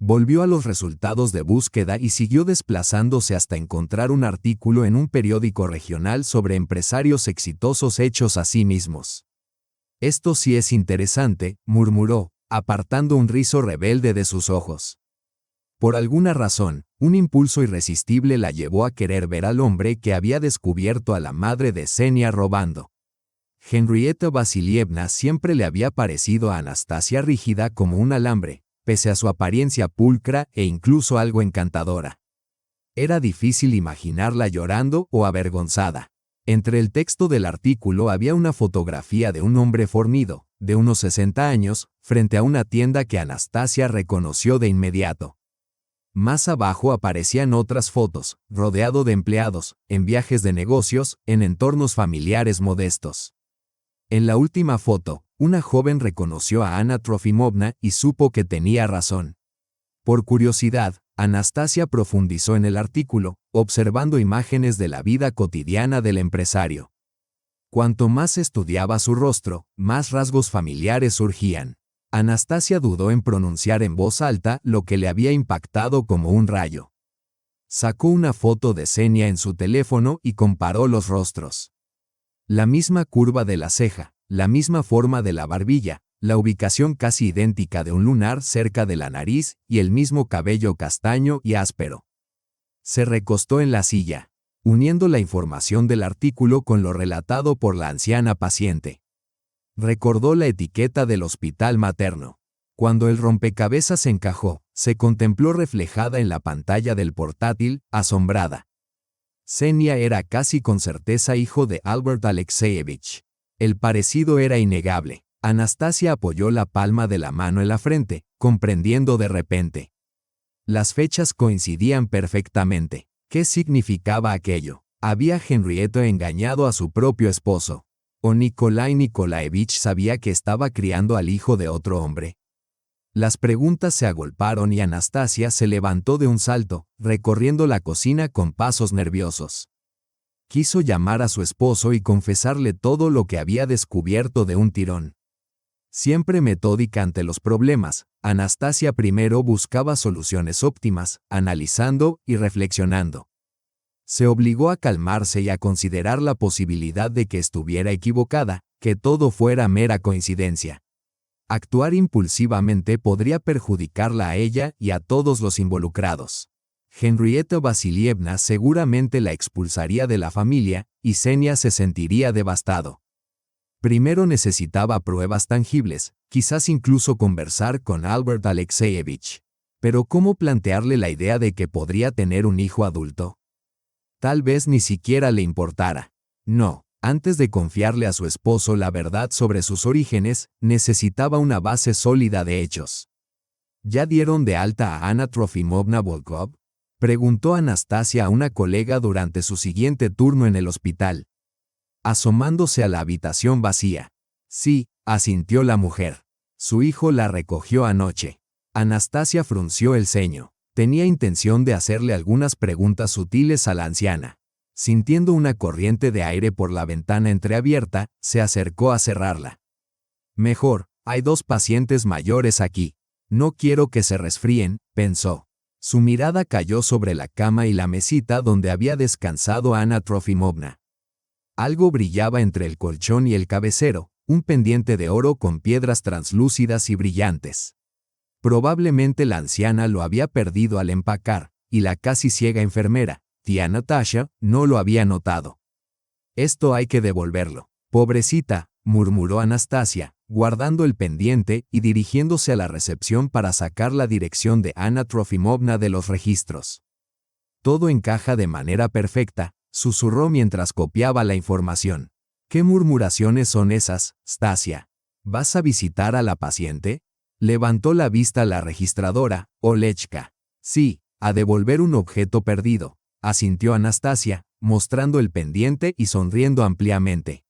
Volvió a los resultados de búsqueda y siguió desplazándose hasta encontrar un artículo en un periódico regional sobre empresarios exitosos hechos a sí mismos. Esto sí es interesante, murmuró, apartando un rizo rebelde de sus ojos. Por alguna razón, un impulso irresistible la llevó a querer ver al hombre que había descubierto a la madre de Xenia robando. Henrietta Vasilievna siempre le había parecido a Anastasia rígida como un alambre, pese a su apariencia pulcra e incluso algo encantadora. Era difícil imaginarla llorando o avergonzada. Entre el texto del artículo había una fotografía de un hombre fornido, de unos 60 años, frente a una tienda que Anastasia reconoció de inmediato. Más abajo aparecían otras fotos, rodeado de empleados, en viajes de negocios, en entornos familiares modestos. En la última foto, una joven reconoció a Anna Trofimovna y supo que tenía razón. Por curiosidad, Anastasia profundizó en el artículo, observando imágenes de la vida cotidiana del empresario. Cuanto más estudiaba su rostro, más rasgos familiares surgían. Anastasia dudó en pronunciar en voz alta lo que le había impactado como un rayo. Sacó una foto de Xenia en su teléfono y comparó los rostros. La misma curva de la ceja, la misma forma de la barbilla, la ubicación casi idéntica de un lunar cerca de la nariz y el mismo cabello castaño y áspero. Se recostó en la silla, uniendo la información del artículo con lo relatado por la anciana paciente. Recordó la etiqueta del hospital materno. Cuando el rompecabezas encajó, se contempló reflejada en la pantalla del portátil, asombrada. Xenia era casi con certeza hijo de Albert Alexeyevich. El parecido era innegable. Anastasia apoyó la palma de la mano en la frente, comprendiendo de repente. Las fechas coincidían perfectamente. ¿Qué significaba aquello? ¿Había Henrietta engañado a su propio esposo? ¿O Nikolai Nikolaevich sabía que estaba criando al hijo de otro hombre? Las preguntas se agolparon y Anastasia se levantó de un salto, recorriendo la cocina con pasos nerviosos. Quiso llamar a su esposo y confesarle todo lo que había descubierto de un tirón. Siempre metódica ante los problemas, Anastasia primero buscaba soluciones óptimas, analizando y reflexionando. Se obligó a calmarse y a considerar la posibilidad de que estuviera equivocada, que todo fuera mera coincidencia. Actuar impulsivamente podría perjudicarla a ella y a todos los involucrados. Henrietta Vasilievna seguramente la expulsaría de la familia, y Xenia se sentiría devastado. Primero necesitaba pruebas tangibles, quizás incluso conversar con Albert Alexeyevich. Pero ¿cómo plantearle la idea de que podría tener un hijo adulto? Tal vez ni siquiera le importara. No, antes de confiarle a su esposo la verdad sobre sus orígenes, necesitaba una base sólida de hechos. ¿Ya dieron de alta a Anna Trofimovna Volkov?, preguntó Anastasia a una colega durante su siguiente turno en el hospital, asomándose a la habitación vacía. Sí, asintió la mujer. Su hijo la recogió anoche. Anastasia frunció el ceño. Tenía intención de hacerle algunas preguntas sutiles a la anciana. Sintiendo una corriente de aire por la ventana entreabierta, se acercó a cerrarla. Mejor, hay 2 pacientes mayores aquí. No quiero que se resfríen, pensó. Su mirada cayó sobre la cama y la mesita donde había descansado Anna Trofimovna. Algo brillaba entre el colchón y el cabecero, un pendiente de oro con piedras translúcidas y brillantes. Probablemente la anciana lo había perdido al empacar, y la casi ciega enfermera, tía Natasha, no lo había notado. Esto hay que devolverlo. Pobrecita, murmuró Anastasia, guardando el pendiente y dirigiéndose a la recepción para sacar la dirección de Anna Trofimovna de los registros. Todo encaja de manera perfecta, susurró mientras copiaba la información. ¿Qué murmuraciones son esas, Stasia? ¿Vas a visitar a la paciente? Levantó la vista la registradora, Olechka. Sí, a devolver un objeto perdido, asintió Anastasia, mostrando el pendiente y sonriendo ampliamente.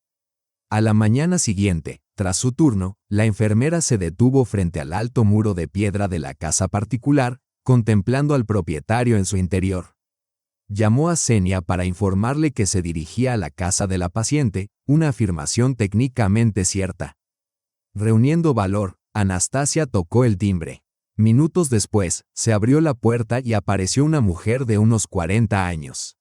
A la mañana siguiente, tras su turno, la enfermera se detuvo frente al alto muro de piedra de la casa particular, contemplando al propietario en su interior. Llamó a Xenia para informarle que se dirigía a la casa de la paciente, una afirmación técnicamente cierta. Reuniendo valor, Anastasia tocó el timbre. Minutos después, se abrió la puerta y apareció una mujer de unos 40 años.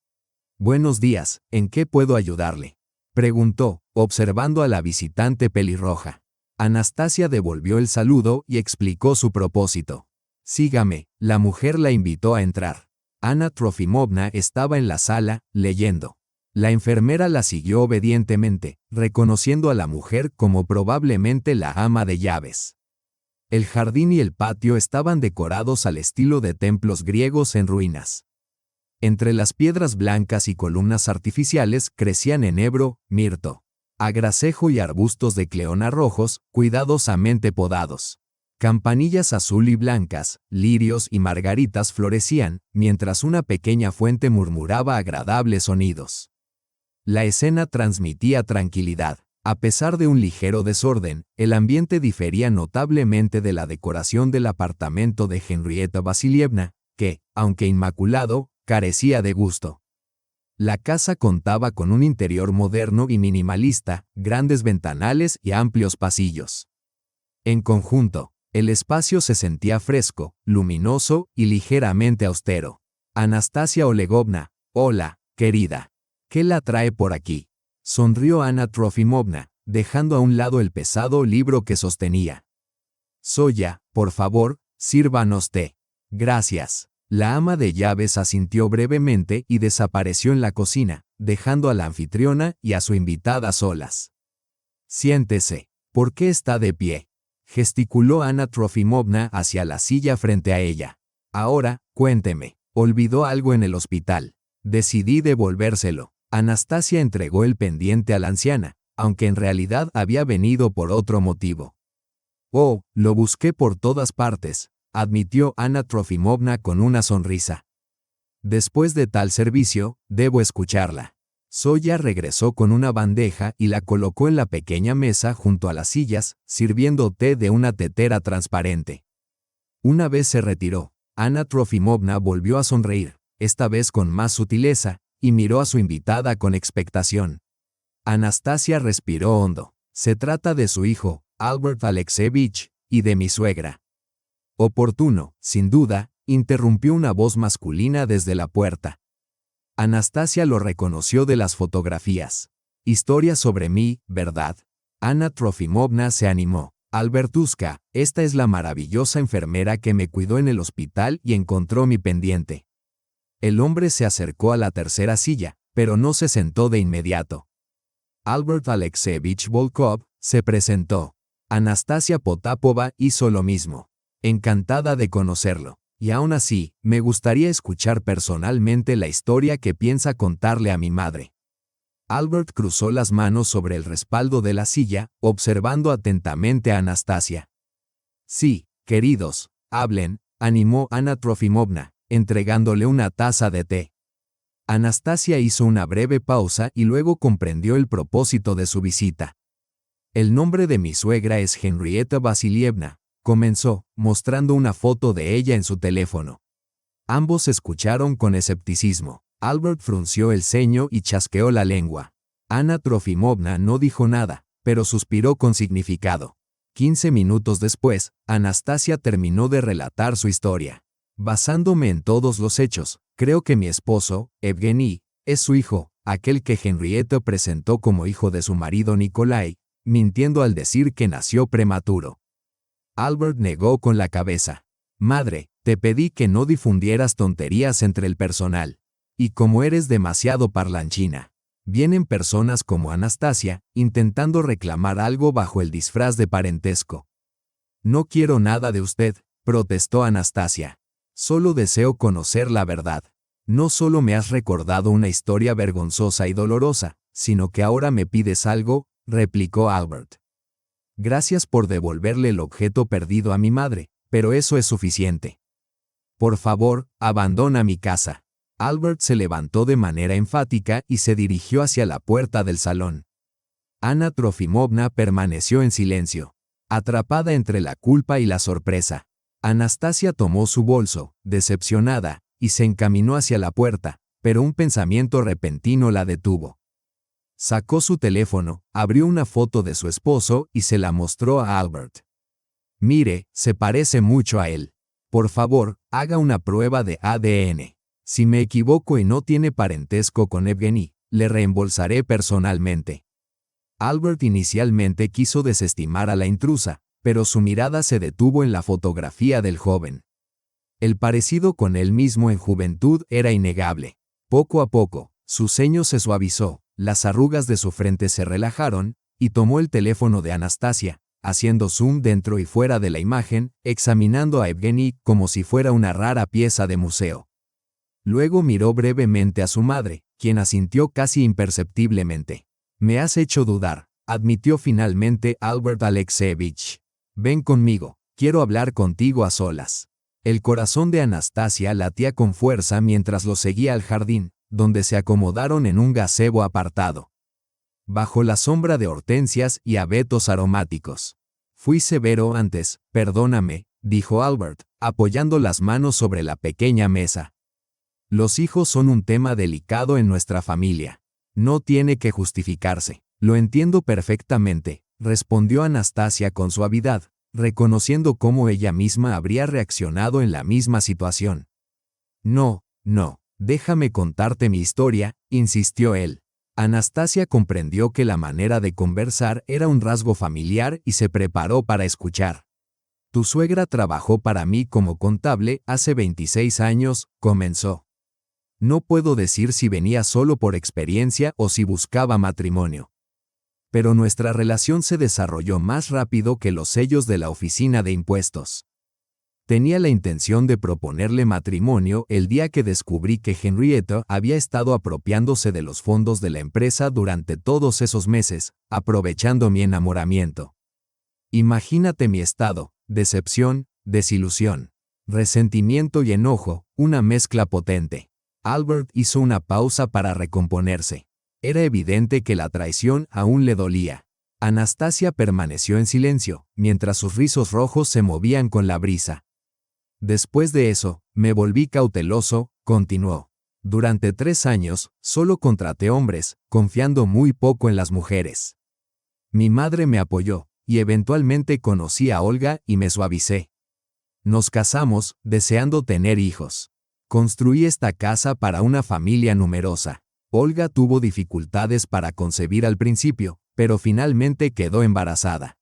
«Buenos días, ¿en qué puedo ayudarle?», preguntó, observando a la visitante pelirroja. Anastasia devolvió el saludo y explicó su propósito. «Sígame», la mujer la invitó a entrar. Anna Trofimovna estaba en la sala, leyendo. La enfermera la siguió obedientemente, reconociendo a la mujer como probablemente la ama de llaves. El jardín y el patio estaban decorados al estilo de templos griegos en ruinas. Entre las piedras blancas y columnas artificiales crecían enebro, mirto, agracejo y arbustos de cleona rojos, cuidadosamente podados. Campanillas azul y blancas, lirios y margaritas florecían, mientras una pequeña fuente murmuraba agradables sonidos. La escena transmitía tranquilidad. A pesar de un ligero desorden, el ambiente difería notablemente de la decoración del apartamento de Henrietta Vasilievna, que, aunque inmaculado, carecía de gusto. La casa contaba con un interior moderno y minimalista, grandes ventanales y amplios pasillos. En conjunto, el espacio se sentía fresco, luminoso y ligeramente austero. Anastasia Olegovna, hola, querida. ¿Qué la trae por aquí?, sonrió Anna Trofimovna, dejando a un lado el pesado libro que sostenía. Soya, por favor, sírvanos té. Gracias. La ama de llaves asintió brevemente y desapareció en la cocina, dejando a la anfitriona y a su invitada solas. Siéntese. ¿Por qué está de pie?, gesticuló Anna Trofimovna hacia la silla frente a ella. Ahora, cuénteme, ¿olvidó algo en el hospital? Decidí devolvérselo. Anastasia entregó el pendiente a la anciana, aunque en realidad había venido por otro motivo. Oh, lo busqué por todas partes, admitió Anna Trofimovna con una sonrisa. Después de tal servicio, debo escucharla. Zoya regresó con una bandeja y la colocó en la pequeña mesa junto a las sillas, sirviendo té de una tetera transparente. Una vez se retiró, Anna Trofimovna volvió a sonreír, esta vez con más sutileza, y miró a su invitada con expectación. Anastasia respiró hondo. Se trata de su hijo, Albert Alexeyevich, y de mi suegra. Oportuno, sin duda, interrumpió una voz masculina desde la puerta. Anastasia lo reconoció de las fotografías. Historia sobre mí, ¿verdad? Anna Trofimovna se animó. Albertuska, esta es la maravillosa enfermera que me cuidó en el hospital y encontró mi pendiente. El hombre se acercó a la tercera silla, pero no se sentó de inmediato. Albert Alexeyevich Volkov se presentó. Anastasia Potapova hizo lo mismo. Encantada de conocerlo. Y aún así, me gustaría escuchar personalmente la historia que piensa contarle a mi madre. Albert cruzó las manos sobre el respaldo de la silla, observando atentamente a Anastasia. Sí, queridos, hablen, animó Anna Trofimovna, entregándole una taza de té. Anastasia hizo una breve pausa y luego comprendió el propósito de su visita. El nombre de mi suegra es Henrietta Vasilievna, comenzó, mostrando una foto de ella en su teléfono. Ambos escucharon con escepticismo. Albert frunció el ceño y chasqueó la lengua. Anna Trofimovna no dijo nada, pero suspiró con significado. 15 minutos después, Anastasia terminó de relatar su historia. Basándome en todos los hechos, creo que mi esposo, Evgeny, es su hijo, aquel que Henrietta presentó como hijo de su marido Nikolai, mintiendo al decir que nació prematuro. Albert negó con la cabeza. Madre, te pedí que no difundieras tonterías entre el personal. Y como eres demasiado parlanchina, vienen personas como Anastasia, intentando reclamar algo bajo el disfraz de parentesco. No quiero nada de usted, protestó Anastasia. Solo deseo conocer la verdad. No solo me has recordado una historia vergonzosa y dolorosa, sino que ahora me pides algo, replicó Albert. Gracias por devolverle el objeto perdido a mi madre, pero eso es suficiente. Por favor, abandona mi casa. Albert se levantó de manera enfática y se dirigió hacia la puerta del salón. Anna Trofimovna permaneció en silencio, atrapada entre la culpa y la sorpresa. Anastasia tomó su bolso, decepcionada, y se encaminó hacia la puerta, pero un pensamiento repentino la detuvo. Sacó su teléfono, abrió una foto de su esposo y se la mostró a Albert. Mire, se parece mucho a él. Por favor, haga una prueba de ADN. Si me equivoco y no tiene parentesco con Evgeny, le reembolsaré personalmente. Albert inicialmente quiso desestimar a la intrusa, pero su mirada se detuvo en la fotografía del joven. El parecido con él mismo en juventud era innegable. Poco a poco, su ceño se suavizó, las arrugas de su frente se relajaron, y tomó el teléfono de Anastasia, haciendo zoom dentro y fuera de la imagen, examinando a Evgeny como si fuera una rara pieza de museo. Luego miró brevemente a su madre, quien asintió casi imperceptiblemente. Me has hecho dudar, admitió finalmente Albert Alexeyevich. Ven conmigo, quiero hablar contigo a solas. El corazón de Anastasia latía con fuerza mientras lo seguía al jardín, donde se acomodaron en un gazebo apartado. Bajo la sombra de hortensias y abetos aromáticos. Fui severo antes, perdóname, dijo Albert, apoyando las manos sobre la pequeña mesa. Los hijos son un tema delicado en nuestra familia. No tiene que justificarse. Lo entiendo perfectamente, respondió Anastasia con suavidad, reconociendo cómo ella misma habría reaccionado en la misma situación. No, déjame contarte mi historia, insistió él. Anastasia comprendió que la manera de conversar era un rasgo familiar y se preparó para escuchar. Tu suegra trabajó para mí como contable hace 26 años, comenzó. No puedo decir si venía solo por experiencia o si buscaba matrimonio. Pero nuestra relación se desarrolló más rápido que los sellos de la oficina de impuestos. Tenía la intención de proponerle matrimonio el día que descubrí que Henrietta había estado apropiándose de los fondos de la empresa durante todos esos meses, aprovechando mi enamoramiento. Imagínate mi estado, decepción, desilusión. Resentimiento y enojo, una mezcla potente. Albert hizo una pausa para recomponerse. Era evidente que la traición aún le dolía. Anastasia permaneció en silencio, mientras sus rizos rojos se movían con la brisa. Después de eso, me volví cauteloso, continuó. Durante 3 años, solo contraté hombres, confiando muy poco en las mujeres. Mi madre me apoyó, y eventualmente conocí a Olga y me suavicé. Nos casamos, deseando tener hijos. Construí esta casa para una familia numerosa. Olga tuvo dificultades para concebir al principio, pero finalmente quedó embarazada.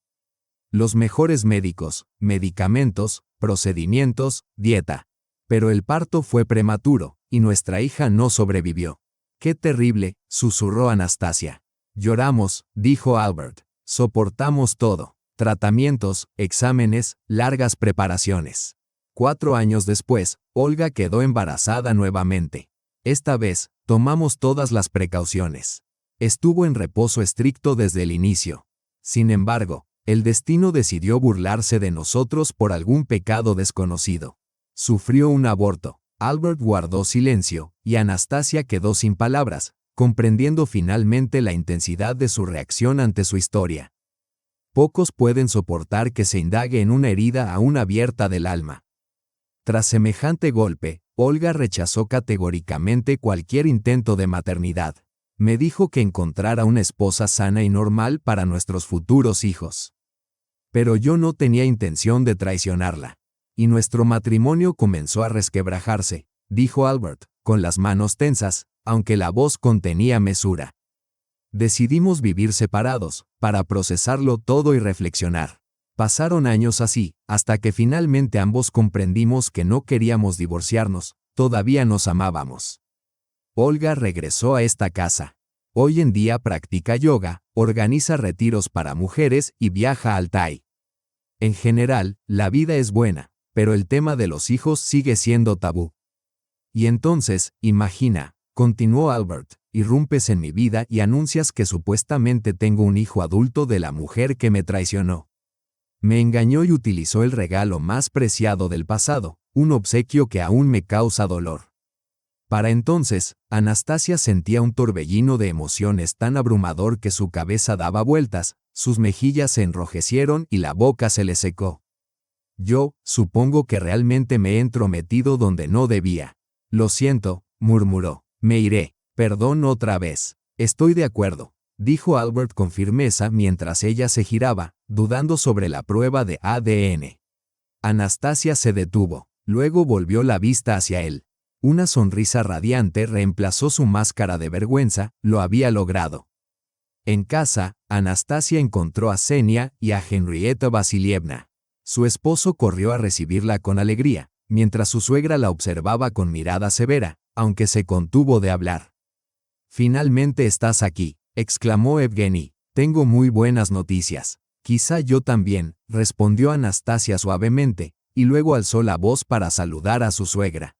Los mejores médicos, medicamentos, procedimientos, dieta. Pero el parto fue prematuro, y nuestra hija no sobrevivió. ¡Qué terrible!, susurró Anastasia. Lloramos, dijo Albert. Soportamos todo. Tratamientos, exámenes, largas preparaciones. 4 años después, Olga quedó embarazada nuevamente. Esta vez, tomamos todas las precauciones. Estuvo en reposo estricto desde el inicio. Sin embargo, el destino decidió burlarse de nosotros por algún pecado desconocido. Sufrió un aborto. Albert guardó silencio, y Anastasia quedó sin palabras, comprendiendo finalmente la intensidad de su reacción ante su historia. Pocos pueden soportar que se indague en una herida aún abierta del alma. Tras semejante golpe, Olga rechazó categóricamente cualquier intento de maternidad. Me dijo que encontrara una esposa sana y normal para nuestros futuros hijos. Pero yo no tenía intención de traicionarla. Y nuestro matrimonio comenzó a resquebrajarse, dijo Albert, con las manos tensas, aunque la voz contenía mesura. Decidimos vivir separados, para procesarlo todo y reflexionar. Pasaron años así, hasta que finalmente ambos comprendimos que no queríamos divorciarnos, todavía nos amábamos. Olga regresó a esta casa. Hoy en día practica yoga, organiza retiros para mujeres y viaja al Thai. En general, la vida es buena, pero el tema de los hijos sigue siendo tabú. Y entonces, imagina, continuó Albert, irrumpes en mi vida y anuncias que supuestamente tengo un hijo adulto de la mujer que me traicionó. Me engañó y utilizó el regalo más preciado del pasado, un obsequio que aún me causa dolor. Para entonces, Anastasia sentía un torbellino de emociones tan abrumador que su cabeza daba vueltas, sus mejillas se enrojecieron y la boca se le secó. Yo, supongo que realmente me he entrometido donde no debía. Lo siento, murmuró. Me iré. Perdón otra vez. Estoy de acuerdo, dijo Albert con firmeza mientras ella se giraba, dudando sobre la prueba de ADN. Anastasia se detuvo, luego volvió la vista hacia él. Una sonrisa radiante reemplazó su máscara de vergüenza, lo había logrado. En casa, Anastasia encontró a Xenia y a Henrietta Vasilievna. Su esposo corrió a recibirla con alegría, mientras su suegra la observaba con mirada severa, aunque se contuvo de hablar. «Finalmente estás aquí», exclamó Evgeny. «Tengo muy buenas noticias». «Quizá yo también», respondió Anastasia suavemente, y luego alzó la voz para saludar a su suegra.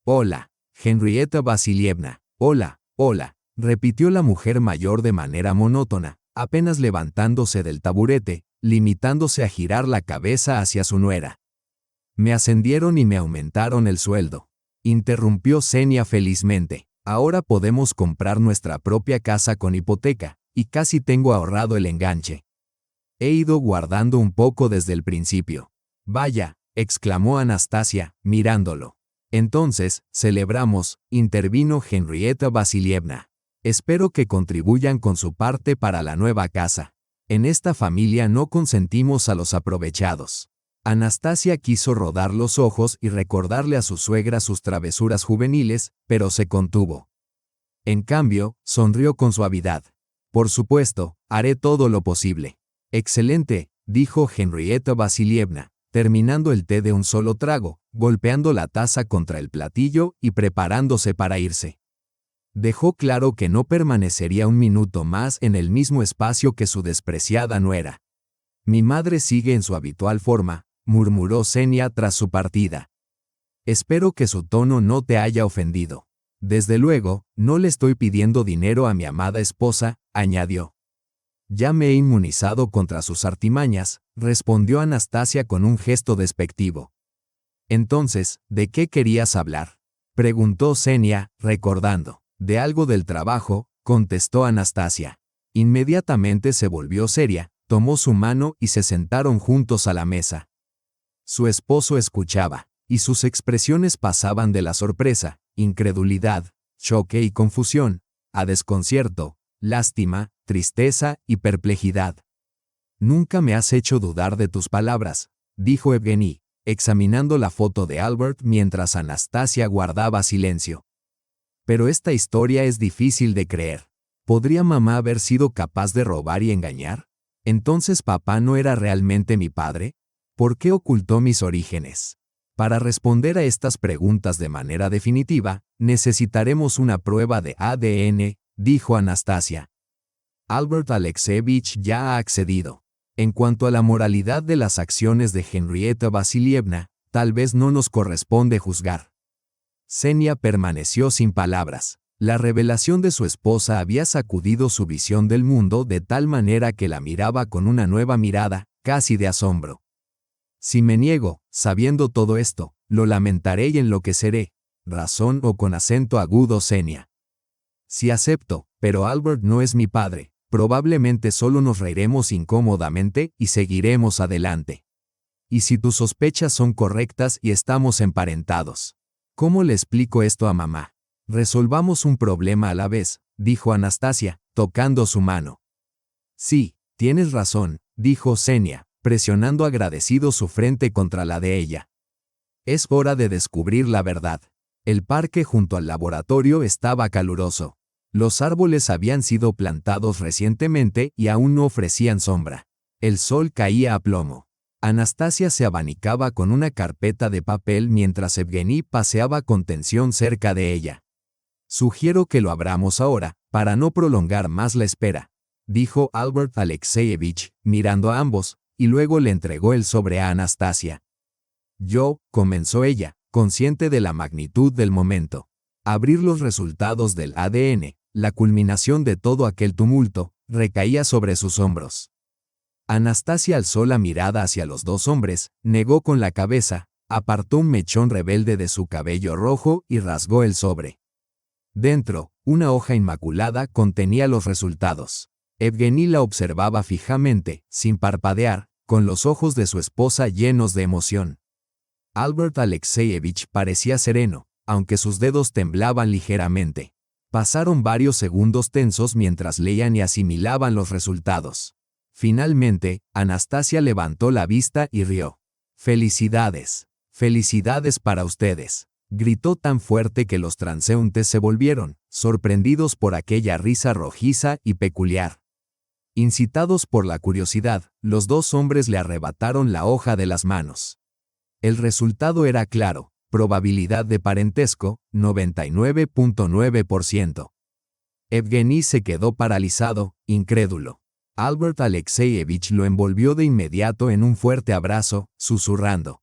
«Hola, Henrietta Vasilievna». «Hola, hola», repitió la mujer mayor de manera monótona, apenas levantándose del taburete, limitándose a girar la cabeza hacia su nuera. «Me ascendieron y me aumentaron el sueldo», interrumpió Xenia felizmente. «Ahora podemos comprar nuestra propia casa con hipoteca, y casi tengo ahorrado el enganche. He ido guardando un poco desde el principio». «Vaya», exclamó Anastasia, mirándolo. «Entonces, celebramos», intervino Henrietta Vasilievna. «Espero que contribuyan con su parte para la nueva casa. En esta familia no consentimos a los aprovechados». Anastasia quiso rodar los ojos y recordarle a su suegra sus travesuras juveniles, pero se contuvo. En cambio, sonrió con suavidad. «Por supuesto, haré todo lo posible». «Excelente», dijo Henrietta Vasilievna, terminando el té de un solo trago, golpeando la taza contra el platillo y preparándose para irse. Dejó claro que no permanecería un minuto más en el mismo espacio que su despreciada nuera. «Mi madre sigue en su habitual forma», murmuró Xenia tras su partida. «Espero que su tono no te haya ofendido. Desde luego, no le estoy pidiendo dinero a mi amada esposa», añadió. «Ya me he inmunizado contra sus artimañas», respondió Anastasia con un gesto despectivo. Entonces, ¿de qué querías hablar?, preguntó Xenia, recordando. De algo del trabajo, contestó Anastasia. Inmediatamente se volvió seria, tomó su mano y se sentaron juntos a la mesa. Su esposo escuchaba, y sus expresiones pasaban de la sorpresa, incredulidad, choque y confusión, a desconcierto, lástima, tristeza y perplejidad. «Nunca me has hecho dudar de tus palabras», dijo Evgeny, examinando la foto de Albert mientras Anastasia guardaba silencio. «Pero esta historia es difícil de creer. ¿Podría mamá haber sido capaz de robar y engañar? ¿Entonces papá no era realmente mi padre? ¿Por qué ocultó mis orígenes?». Para responder a estas preguntas de manera definitiva, necesitaremos una prueba de ADN, dijo Anastasia. Albert Alexeyevich ya ha accedido. En cuanto a la moralidad de las acciones de Henrietta Vasilievna, tal vez no nos corresponde juzgar. Xenia permaneció sin palabras. La revelación de su esposa había sacudido su visión del mundo de tal manera que la miraba con una nueva mirada, casi de asombro. «Si me niego, sabiendo todo esto, lo lamentaré y enloqueceré», razón o con acento agudo Xenia. «Si acepto, pero Albert no es mi padre, probablemente solo nos reiremos incómodamente y seguiremos adelante. Y si tus sospechas son correctas y estamos emparentados, ¿cómo le explico esto a mamá? Resolvamos un problema a la vez», dijo Anastasia, tocando su mano. «Sí, tienes razón», dijo Xenia, presionando agradecido su frente contra la de ella. «Es hora de descubrir la verdad». El parque junto al laboratorio estaba caluroso. Los árboles habían sido plantados recientemente y aún no ofrecían sombra. El sol caía a plomo. Anastasia se abanicaba con una carpeta de papel mientras Evgeny paseaba con tensión cerca de ella. «Sugiero que lo abramos ahora, para no prolongar más la espera», dijo Albert Alexeyevich, mirando a ambos, y luego le entregó el sobre a Anastasia. «Yo», comenzó ella, consciente de la magnitud del momento. Abrir los resultados del ADN, la culminación de todo aquel tumulto, recaía sobre sus hombros. Anastasia alzó la mirada hacia los dos hombres, negó con la cabeza, apartó un mechón rebelde de su cabello rojo y rasgó el sobre. Dentro, una hoja inmaculada contenía los resultados. Evgeny la observaba fijamente, sin parpadear, con los ojos de su esposa llenos de emoción. Albert Alexeyevich parecía sereno, aunque sus dedos temblaban ligeramente. Pasaron varios segundos tensos mientras leían y asimilaban los resultados. Finalmente, Anastasia levantó la vista y rió. «Felicidades. Felicidades para ustedes», gritó tan fuerte que los transeúntes se volvieron, sorprendidos por aquella risa rojiza y peculiar. Incitados por la curiosidad, los dos hombres le arrebataron la hoja de las manos. El resultado era claro: probabilidad de parentesco, 99.9%. Evgeny se quedó paralizado, incrédulo. Albert Alexeyevich lo envolvió de inmediato en un fuerte abrazo, susurrando: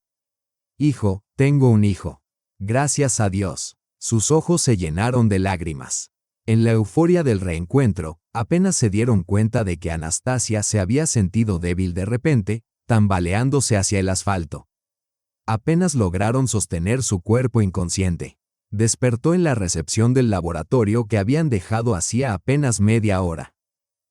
«Hijo, tengo un hijo. Gracias a Dios». Sus ojos se llenaron de lágrimas. En la euforia del reencuentro, apenas se dieron cuenta de que Anastasia se había sentido débil de repente, tambaleándose hacia el asfalto. Apenas lograron sostener su cuerpo inconsciente. Despertó en la recepción del laboratorio que habían dejado hacía apenas media hora.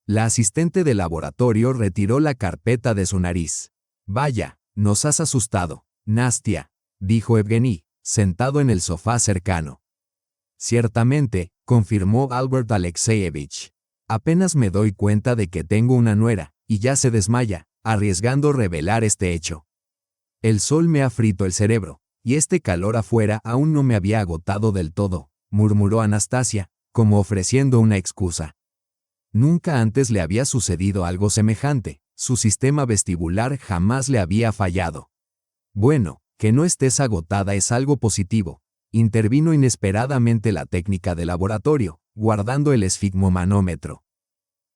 La asistente del laboratorio retiró la carpeta de su nariz. «Vaya, nos has asustado, Nastia», dijo Evgeny, sentado en el sofá cercano. «Ciertamente», confirmó Albert Alexeyevich. «Apenas me doy cuenta de que tengo una nuera, y ya se desmaya, arriesgando revelar este hecho. El sol me ha frito el cerebro, y este calor afuera aún no me había agotado del todo», murmuró Anastasia, como ofreciendo una excusa. Nunca antes le había sucedido algo semejante, su sistema vestibular jamás le había fallado. «Bueno, que no estés agotada es algo positivo», intervino inesperadamente la técnica de laboratorio, guardando el esfigmomanómetro.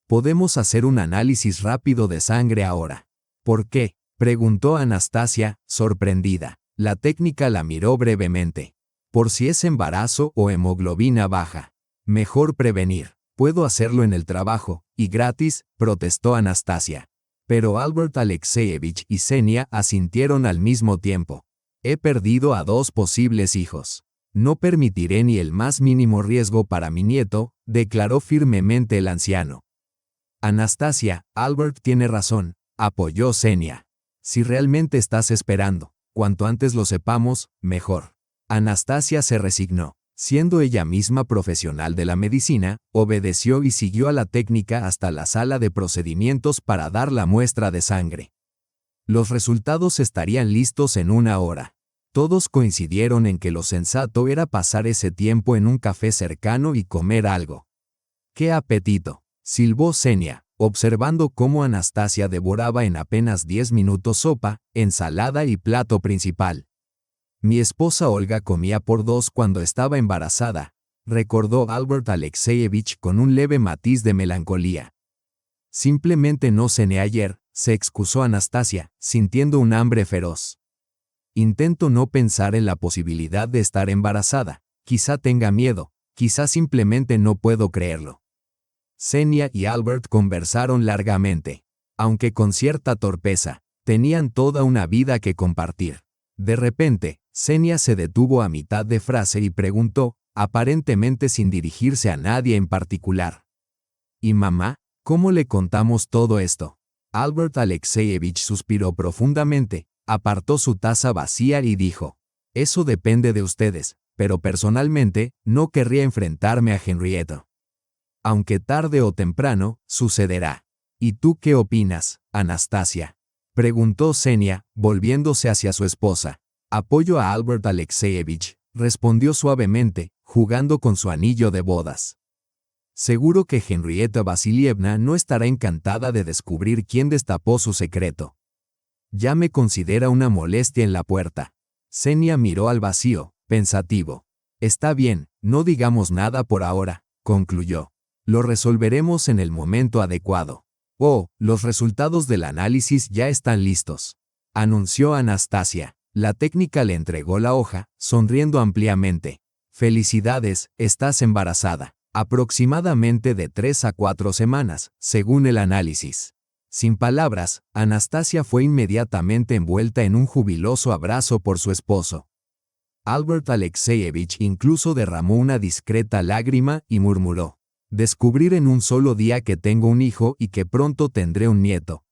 «Podemos hacer un análisis rápido de sangre ahora». «¿Por qué?», preguntó Anastasia, sorprendida. La técnica la miró brevemente. «Por si es embarazo o hemoglobina baja. Mejor prevenir». «Puedo hacerlo en el trabajo, y gratis», protestó Anastasia. Pero Albert Alexeyevich y Xenia asintieron al mismo tiempo. He perdido a 2 posibles hijos. No permitiré ni el más mínimo riesgo para mi nieto, declaró firmemente el anciano. Anastasia, Albert tiene razón, apoyó Xenia. Si realmente estás esperando, cuanto antes lo sepamos, mejor. Anastasia se resignó. Siendo ella misma profesional de la medicina, obedeció y siguió a la técnica hasta la sala de procedimientos para dar la muestra de sangre. Los resultados estarían listos en 1 hora. Todos coincidieron en que lo sensato era pasar ese tiempo en un café cercano y comer algo. ¡Qué apetito!, silbó Xenia, observando cómo Anastasia devoraba en apenas 10 minutos sopa, ensalada y plato principal. Mi esposa Olga comía por 2 cuando estaba embarazada, recordó Albert Alexeyevich con un leve matiz de melancolía. Simplemente no cené ayer, se excusó Anastasia, sintiendo un hambre feroz. Intento no pensar en la posibilidad de estar embarazada, quizá tenga miedo, quizá simplemente no puedo creerlo. Xenia y Albert conversaron largamente. Aunque con cierta torpeza, tenían toda una vida que compartir. De repente, Xenia se detuvo a mitad de frase y preguntó, aparentemente sin dirigirse a nadie en particular. ¿Y mamá? ¿Cómo le contamos todo esto? Albert Alexeyevich suspiró profundamente, apartó su taza vacía y dijo, eso depende de ustedes, pero personalmente, no querría enfrentarme a Henrietta. Aunque tarde o temprano, sucederá. ¿Y tú qué opinas, Anastasia?, preguntó Xenia, volviéndose hacia su esposa. Apoyo a Albert Alexeyevich, respondió suavemente, jugando con su anillo de bodas. Seguro que Henrietta Vasilievna no estará encantada de descubrir quién destapó su secreto. Ya me considera una molestia en la puerta. Xenia miró al vacío, pensativo. Está bien, no digamos nada por ahora, concluyó. Lo resolveremos en el momento adecuado. Oh, los resultados del análisis ya están listos, anunció Anastasia. La técnica le entregó la hoja, sonriendo ampliamente. Felicidades, estás embarazada. Aproximadamente de 3 a 4 semanas, según el análisis. Sin palabras, Anastasia fue inmediatamente envuelta en un jubiloso abrazo por su esposo. Albert Alexeyevich incluso derramó una discreta lágrima y murmuró: descubrir en un solo día que tengo un hijo y que pronto tendré un nieto.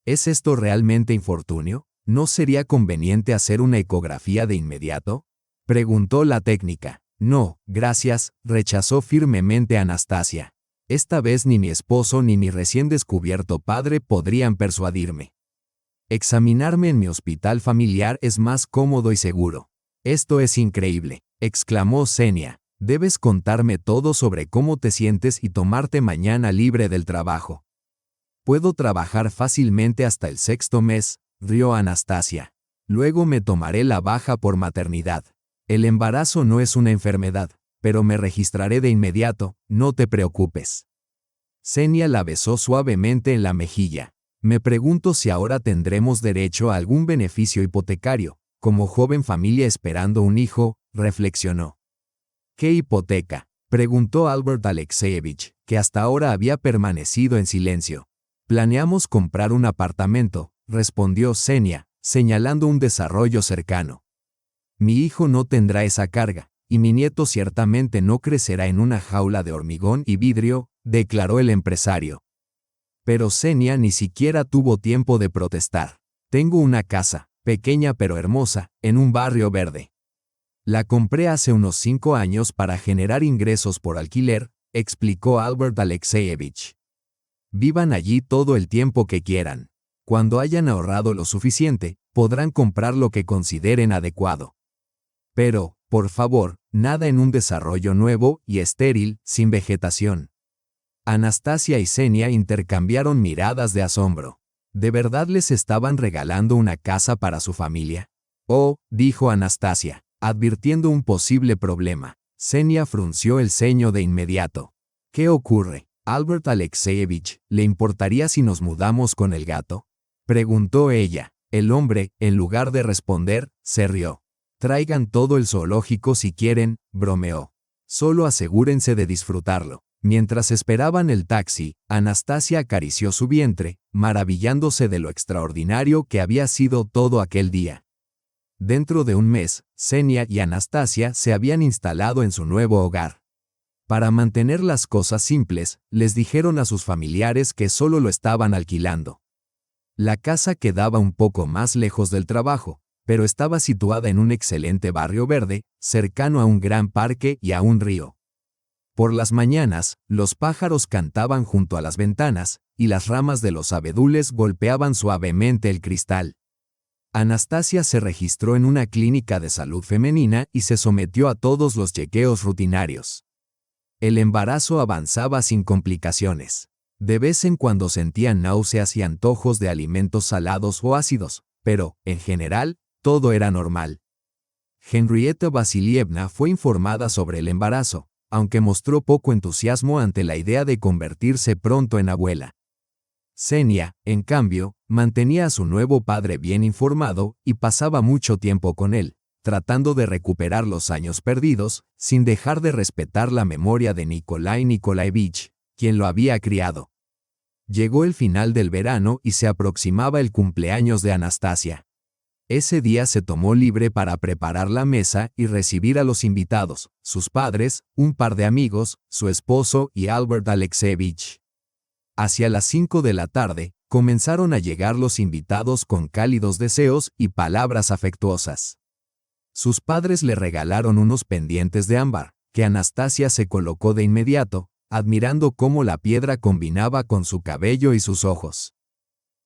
¿Es esto realmente infortunio? ¿No sería conveniente hacer una ecografía de inmediato?, preguntó la técnica. No, gracias, rechazó firmemente Anastasia. Esta vez ni mi esposo ni mi recién descubierto padre podrían persuadirme. Examinarme en mi hospital familiar es más cómodo y seguro. Esto es increíble, exclamó Xenia. Debes contarme todo sobre cómo te sientes y tomarte mañana libre del trabajo. Puedo trabajar fácilmente hasta el 6º mes, rió Anastasia. Luego me tomaré la baja por maternidad. El embarazo no es una enfermedad, pero me registraré de inmediato, no te preocupes. Xenia la besó suavemente en la mejilla. Me pregunto si ahora tendremos derecho a algún beneficio hipotecario, como joven familia esperando un hijo, reflexionó. ¿Qué hipoteca?, preguntó Albert Alexeyevich, que hasta ahora había permanecido en silencio. Planeamos comprar un apartamento, respondió Xenia, señalando un desarrollo cercano. Mi hijo no tendrá esa carga, y mi nieto ciertamente no crecerá en una jaula de hormigón y vidrio, declaró el empresario. Pero Xenia ni siquiera tuvo tiempo de protestar. Tengo una casa, pequeña pero hermosa, en un barrio verde. La compré hace unos 5 años para generar ingresos por alquiler, explicó Albert Alexeyevich. Vivan allí todo el tiempo que quieran. Cuando hayan ahorrado lo suficiente, podrán comprar lo que consideren adecuado. Pero, por favor, nada en un desarrollo nuevo y estéril, sin vegetación. Anastasia y Xenia intercambiaron miradas de asombro. ¿De verdad les estaban regalando una casa para su familia? Oh, dijo Anastasia, advirtiendo un posible problema. Xenia frunció el ceño de inmediato. ¿Qué ocurre, Albert Alexeyevich? ¿Le importaría si nos mudamos con el gato?, preguntó ella. El hombre, en lugar de responder, se rió. Traigan todo el zoológico si quieren, bromeó. Solo asegúrense de disfrutarlo. Mientras esperaban el taxi, Anastasia acarició su vientre, maravillándose de lo extraordinario que había sido todo aquel día. Dentro de un mes, Xenia y Anastasia se habían instalado en su nuevo hogar. Para mantener las cosas simples, les dijeron a sus familiares que solo lo estaban alquilando. La casa quedaba un poco más lejos del trabajo, pero estaba situada en un excelente barrio verde, cercano a un gran parque y a un río. Por las mañanas, los pájaros cantaban junto a las ventanas, y las ramas de los abedules golpeaban suavemente el cristal. Anastasia se registró en una clínica de salud femenina y se sometió a todos los chequeos rutinarios. El embarazo avanzaba sin complicaciones. De vez en cuando sentía náuseas y antojos de alimentos salados o ácidos, pero, en general, todo era normal. Henrietta Vasilievna fue informada sobre el embarazo, aunque mostró poco entusiasmo ante la idea de convertirse pronto en abuela. Xenia, en cambio, mantenía a su nuevo padre bien informado y pasaba mucho tiempo con él, tratando de recuperar los años perdidos, sin dejar de respetar la memoria de Nikolai Nikolaevich, quien lo había criado. Llegó el final del verano y se aproximaba el cumpleaños de Anastasia. Ese día se tomó libre para preparar la mesa y recibir a los invitados, sus padres, un par de amigos, su esposo y Albert Alexeyevich. Hacia las 5 de la tarde, comenzaron a llegar los invitados con cálidos deseos y palabras afectuosas. Sus padres le regalaron unos pendientes de ámbar, que Anastasia se colocó de inmediato, admirando cómo la piedra combinaba con su cabello y sus ojos.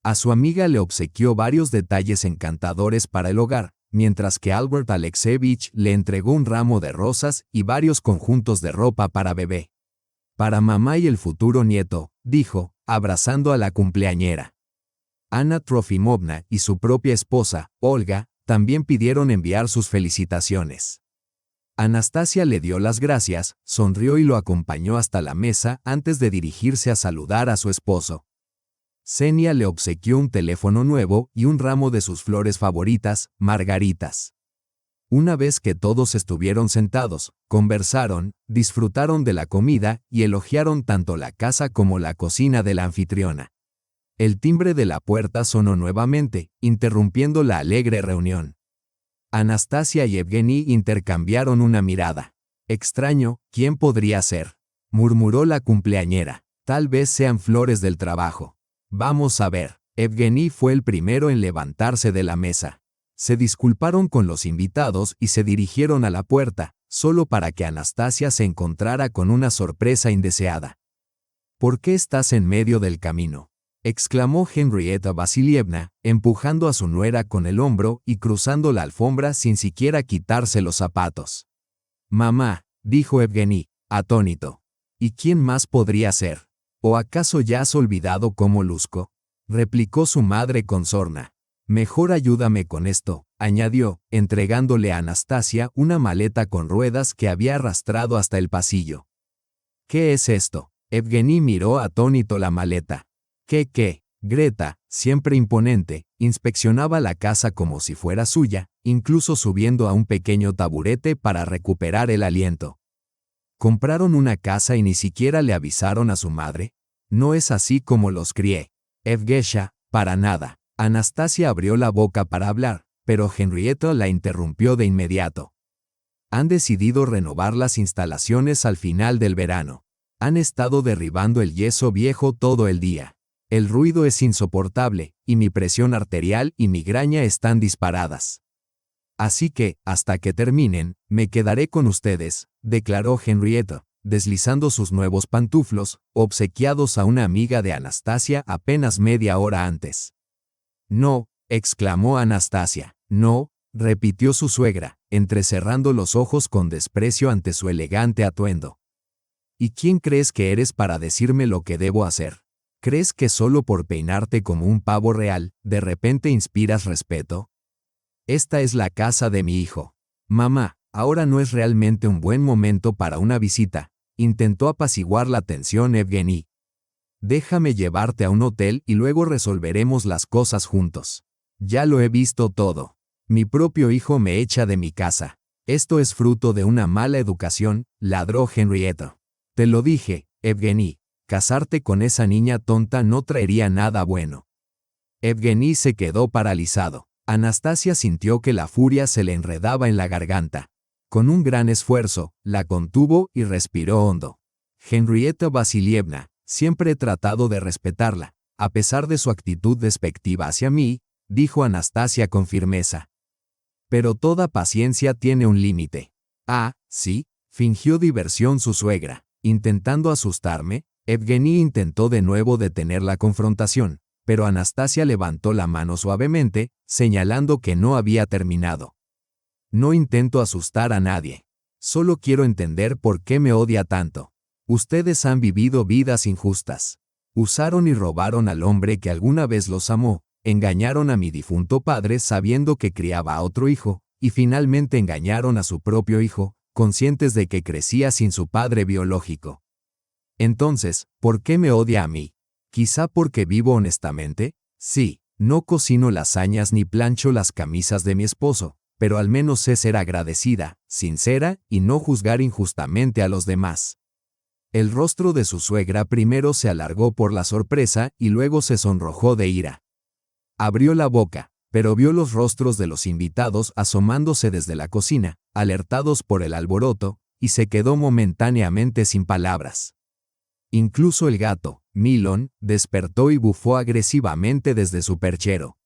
A su amiga le obsequió varios detalles encantadores para el hogar, mientras que Albert Alexeyevich le entregó un ramo de rosas y varios conjuntos de ropa para bebé. Para mamá y el futuro nieto, dijo, abrazando a la cumpleañera. Anna Trofimovna y su propia esposa, Olga, también pidieron enviar sus felicitaciones. Anastasia le dio las gracias, sonrió y lo acompañó hasta la mesa antes de dirigirse a saludar a su esposo. Xenia le obsequió un teléfono nuevo y un ramo de sus flores favoritas, margaritas. Una vez que todos estuvieron sentados, conversaron, disfrutaron de la comida y elogiaron tanto la casa como la cocina de la anfitriona. El timbre de la puerta sonó nuevamente, interrumpiendo la alegre reunión. Anastasia y Evgeny intercambiaron una mirada. Extraño, ¿quién podría ser?, murmuró la cumpleañera. Tal vez sean flores del trabajo. Vamos a ver. Evgeny fue el primero en levantarse de la mesa. Se disculparon con los invitados y se dirigieron a la puerta, solo para que Anastasia se encontrara con una sorpresa indeseada. ¿Por qué estás en medio del camino?, exclamó Henrietta Vasilievna, empujando a su nuera con el hombro y cruzando la alfombra sin siquiera quitarse los zapatos. Mamá, dijo Evgeny, atónito. ¿Y quién más podría ser? ¿O acaso ya has olvidado cómo luzco?, replicó su madre con sorna. Mejor ayúdame con esto, añadió, entregándole a Anastasia una maleta con ruedas que había arrastrado hasta el pasillo. ¿Qué es esto? Evgeny miró atónito la maleta. ¿Qué? Greta, siempre imponente, inspeccionaba la casa como si fuera suya, incluso subiendo a un pequeño taburete para recuperar el aliento. ¿Compraron una casa y ni siquiera le avisaron a su madre? No es así como los crié. Evgesha, para nada. Anastasia abrió la boca para hablar, pero Henrietta la interrumpió de inmediato. Han decidido renovar las instalaciones al final del verano. Han estado derribando el yeso viejo todo el día. El ruido es insoportable, y mi presión arterial y migraña están disparadas. Así que, hasta que terminen, me quedaré con ustedes, declaró Henrietta, deslizando sus nuevos pantuflos, obsequiados a una amiga de Anastasia apenas media hora antes. No, exclamó Anastasia. No, repitió su suegra, entrecerrando los ojos con desprecio ante su elegante atuendo. ¿Y quién crees que eres para decirme lo que debo hacer? ¿Crees que solo por peinarte como un pavo real, de repente inspiras respeto? Esta es la casa de mi hijo. Mamá, ahora no es realmente un buen momento para una visita, intentó apaciguar la tensión Evgeny. Déjame llevarte a un hotel y luego resolveremos las cosas juntos. Ya lo he visto todo. Mi propio hijo me echa de mi casa. Esto es fruto de una mala educación, ladró Henrietta. Te lo dije, Evgeny, casarte con esa niña tonta no traería nada bueno. Evgeny se quedó paralizado. Anastasia sintió que la furia se le enredaba en la garganta. Con un gran esfuerzo, la contuvo y respiró hondo. Henrietta Vasilievna, siempre he tratado de respetarla, a pesar de su actitud despectiva hacia mí, dijo Anastasia con firmeza. Pero toda paciencia tiene un límite. Ah, sí, fingió diversión su suegra. Intentando asustarme, Evgeny intentó de nuevo detener la confrontación, pero Anastasia levantó la mano suavemente, señalando que no había terminado. No intento asustar a nadie. Solo quiero entender por qué me odia tanto. Ustedes han vivido vidas injustas. Usaron y robaron al hombre que alguna vez los amó, engañaron a mi difunto padre sabiendo que criaba a otro hijo, y finalmente engañaron a su propio hijo, conscientes de que crecía sin su padre biológico. Entonces, ¿por qué me odia a mí? ¿Quizá porque vivo honestamente? Sí, no cocino lasañas ni plancho las camisas de mi esposo, pero al menos sé ser agradecida, sincera y no juzgar injustamente a los demás. El rostro de su suegra primero se alargó por la sorpresa y luego se sonrojó de ira. Abrió la boca, pero vio los rostros de los invitados asomándose desde la cocina, alertados por el alboroto, y se quedó momentáneamente sin palabras. Incluso el gato, Milon, despertó y bufó agresivamente desde su perchero.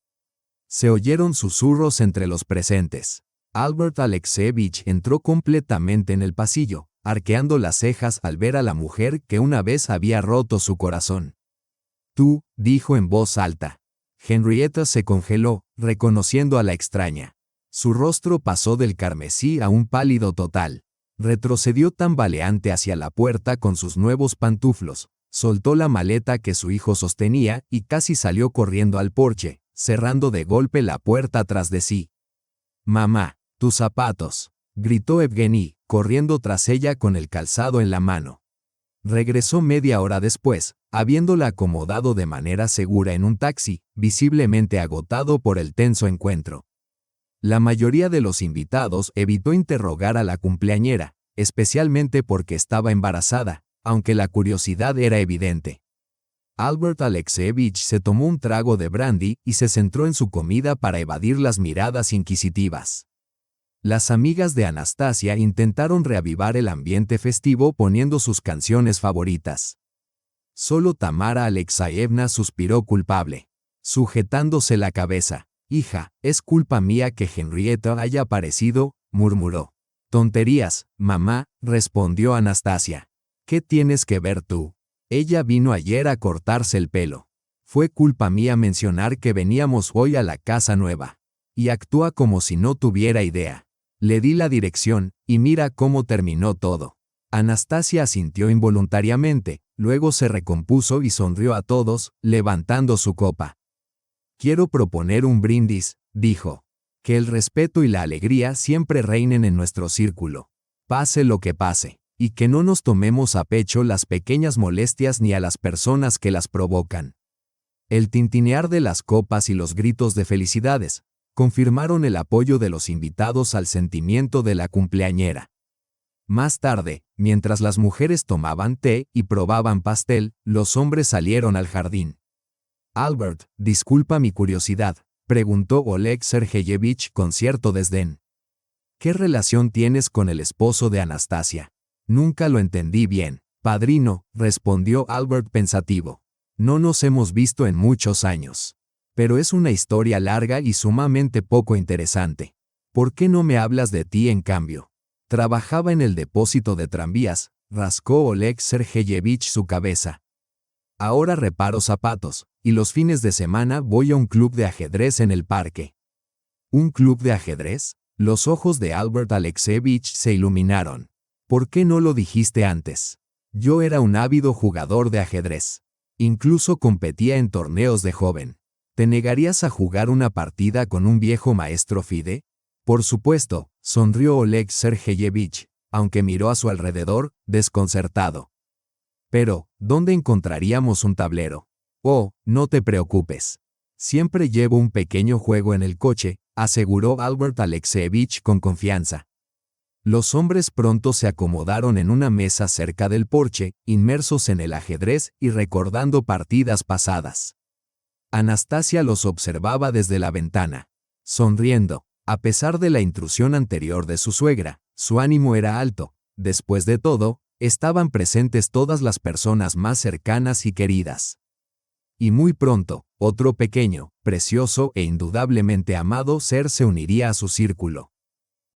Se oyeron susurros entre los presentes. Albert Alexeyevich entró completamente en el pasillo, arqueando las cejas al ver a la mujer que una vez había roto su corazón. Tú, dijo en voz alta. Henrietta se congeló, reconociendo a la extraña. Su rostro pasó del carmesí a un pálido total. Retrocedió tambaleante hacia la puerta con sus nuevos pantuflos, soltó la maleta que su hijo sostenía y casi salió corriendo al porche, cerrando de golpe la puerta tras de sí. «Mamá, tus zapatos», gritó Evgeny, corriendo tras ella con el calzado en la mano. Regresó media hora después, habiéndola acomodado de manera segura en un taxi, visiblemente agotado por el tenso encuentro. La mayoría de los invitados evitó interrogar a la cumpleañera, especialmente porque estaba embarazada, aunque la curiosidad era evidente. Albert Alexeyevich se tomó un trago de brandy y se centró en su comida para evadir las miradas inquisitivas. Las amigas de Anastasia intentaron reavivar el ambiente festivo poniendo sus canciones favoritas. Solo Tamara Alexeyevna suspiró culpable, sujetándose la cabeza. «Hija, es culpa mía que Henrietta haya aparecido», murmuró. «Tonterías, mamá», respondió Anastasia. «¿Qué tienes que ver tú? Ella vino ayer a cortarse el pelo. Fue culpa mía mencionar que veníamos hoy a la casa nueva. Y actúa como si no tuviera idea. Le di la dirección, y mira cómo terminó todo». Anastasia asintió involuntariamente, luego se recompuso y sonrió a todos, levantando su copa. «Quiero proponer un brindis», dijo. «Que el respeto y la alegría siempre reinen en nuestro círculo. Pase lo que pase, y que no nos tomemos a pecho las pequeñas molestias ni a las personas que las provocan». El tintinear de las copas y los gritos de felicidades confirmaron el apoyo de los invitados al sentimiento de la cumpleañera. Más tarde, mientras las mujeres tomaban té y probaban pastel, los hombres salieron al jardín. «Albert, disculpa mi curiosidad», preguntó Oleg Sergeyevich con cierto desdén. «¿Qué relación tienes con el esposo de Anastasia?» «Nunca lo entendí bien, padrino», respondió Albert pensativo. «No nos hemos visto en muchos años. Pero es una historia larga y sumamente poco interesante. ¿Por qué no me hablas de ti en cambio?» «Trabajaba en el depósito de tranvías», rascó Oleg Sergeyevich su cabeza. «Ahora reparo zapatos, y los fines de semana voy a un club de ajedrez en el parque». «¿Un club de ajedrez?» Los ojos de Albert Alexeyevich se iluminaron. «¿Por qué no lo dijiste antes? Yo era un ávido jugador de ajedrez. Incluso competía en torneos de joven. ¿Te negarías a jugar una partida con un viejo maestro FIDE?» «Por supuesto», sonrió Oleg Sergeyevich, aunque miró a su alrededor, desconcertado. «Pero, ¿dónde encontraríamos un tablero?» «Oh, no te preocupes. Siempre llevo un pequeño juego en el coche», aseguró Albert Alexeyevich con confianza. Los hombres pronto se acomodaron en una mesa cerca del porche, inmersos en el ajedrez y recordando partidas pasadas. Anastasia los observaba desde la ventana. sonriendo. A pesar de la intrusión anterior de su suegra, su ánimo era alto. Después de todo, estaban presentes todas las personas más cercanas y queridas. Y muy pronto, otro pequeño, precioso e indudablemente amado ser se uniría a su círculo.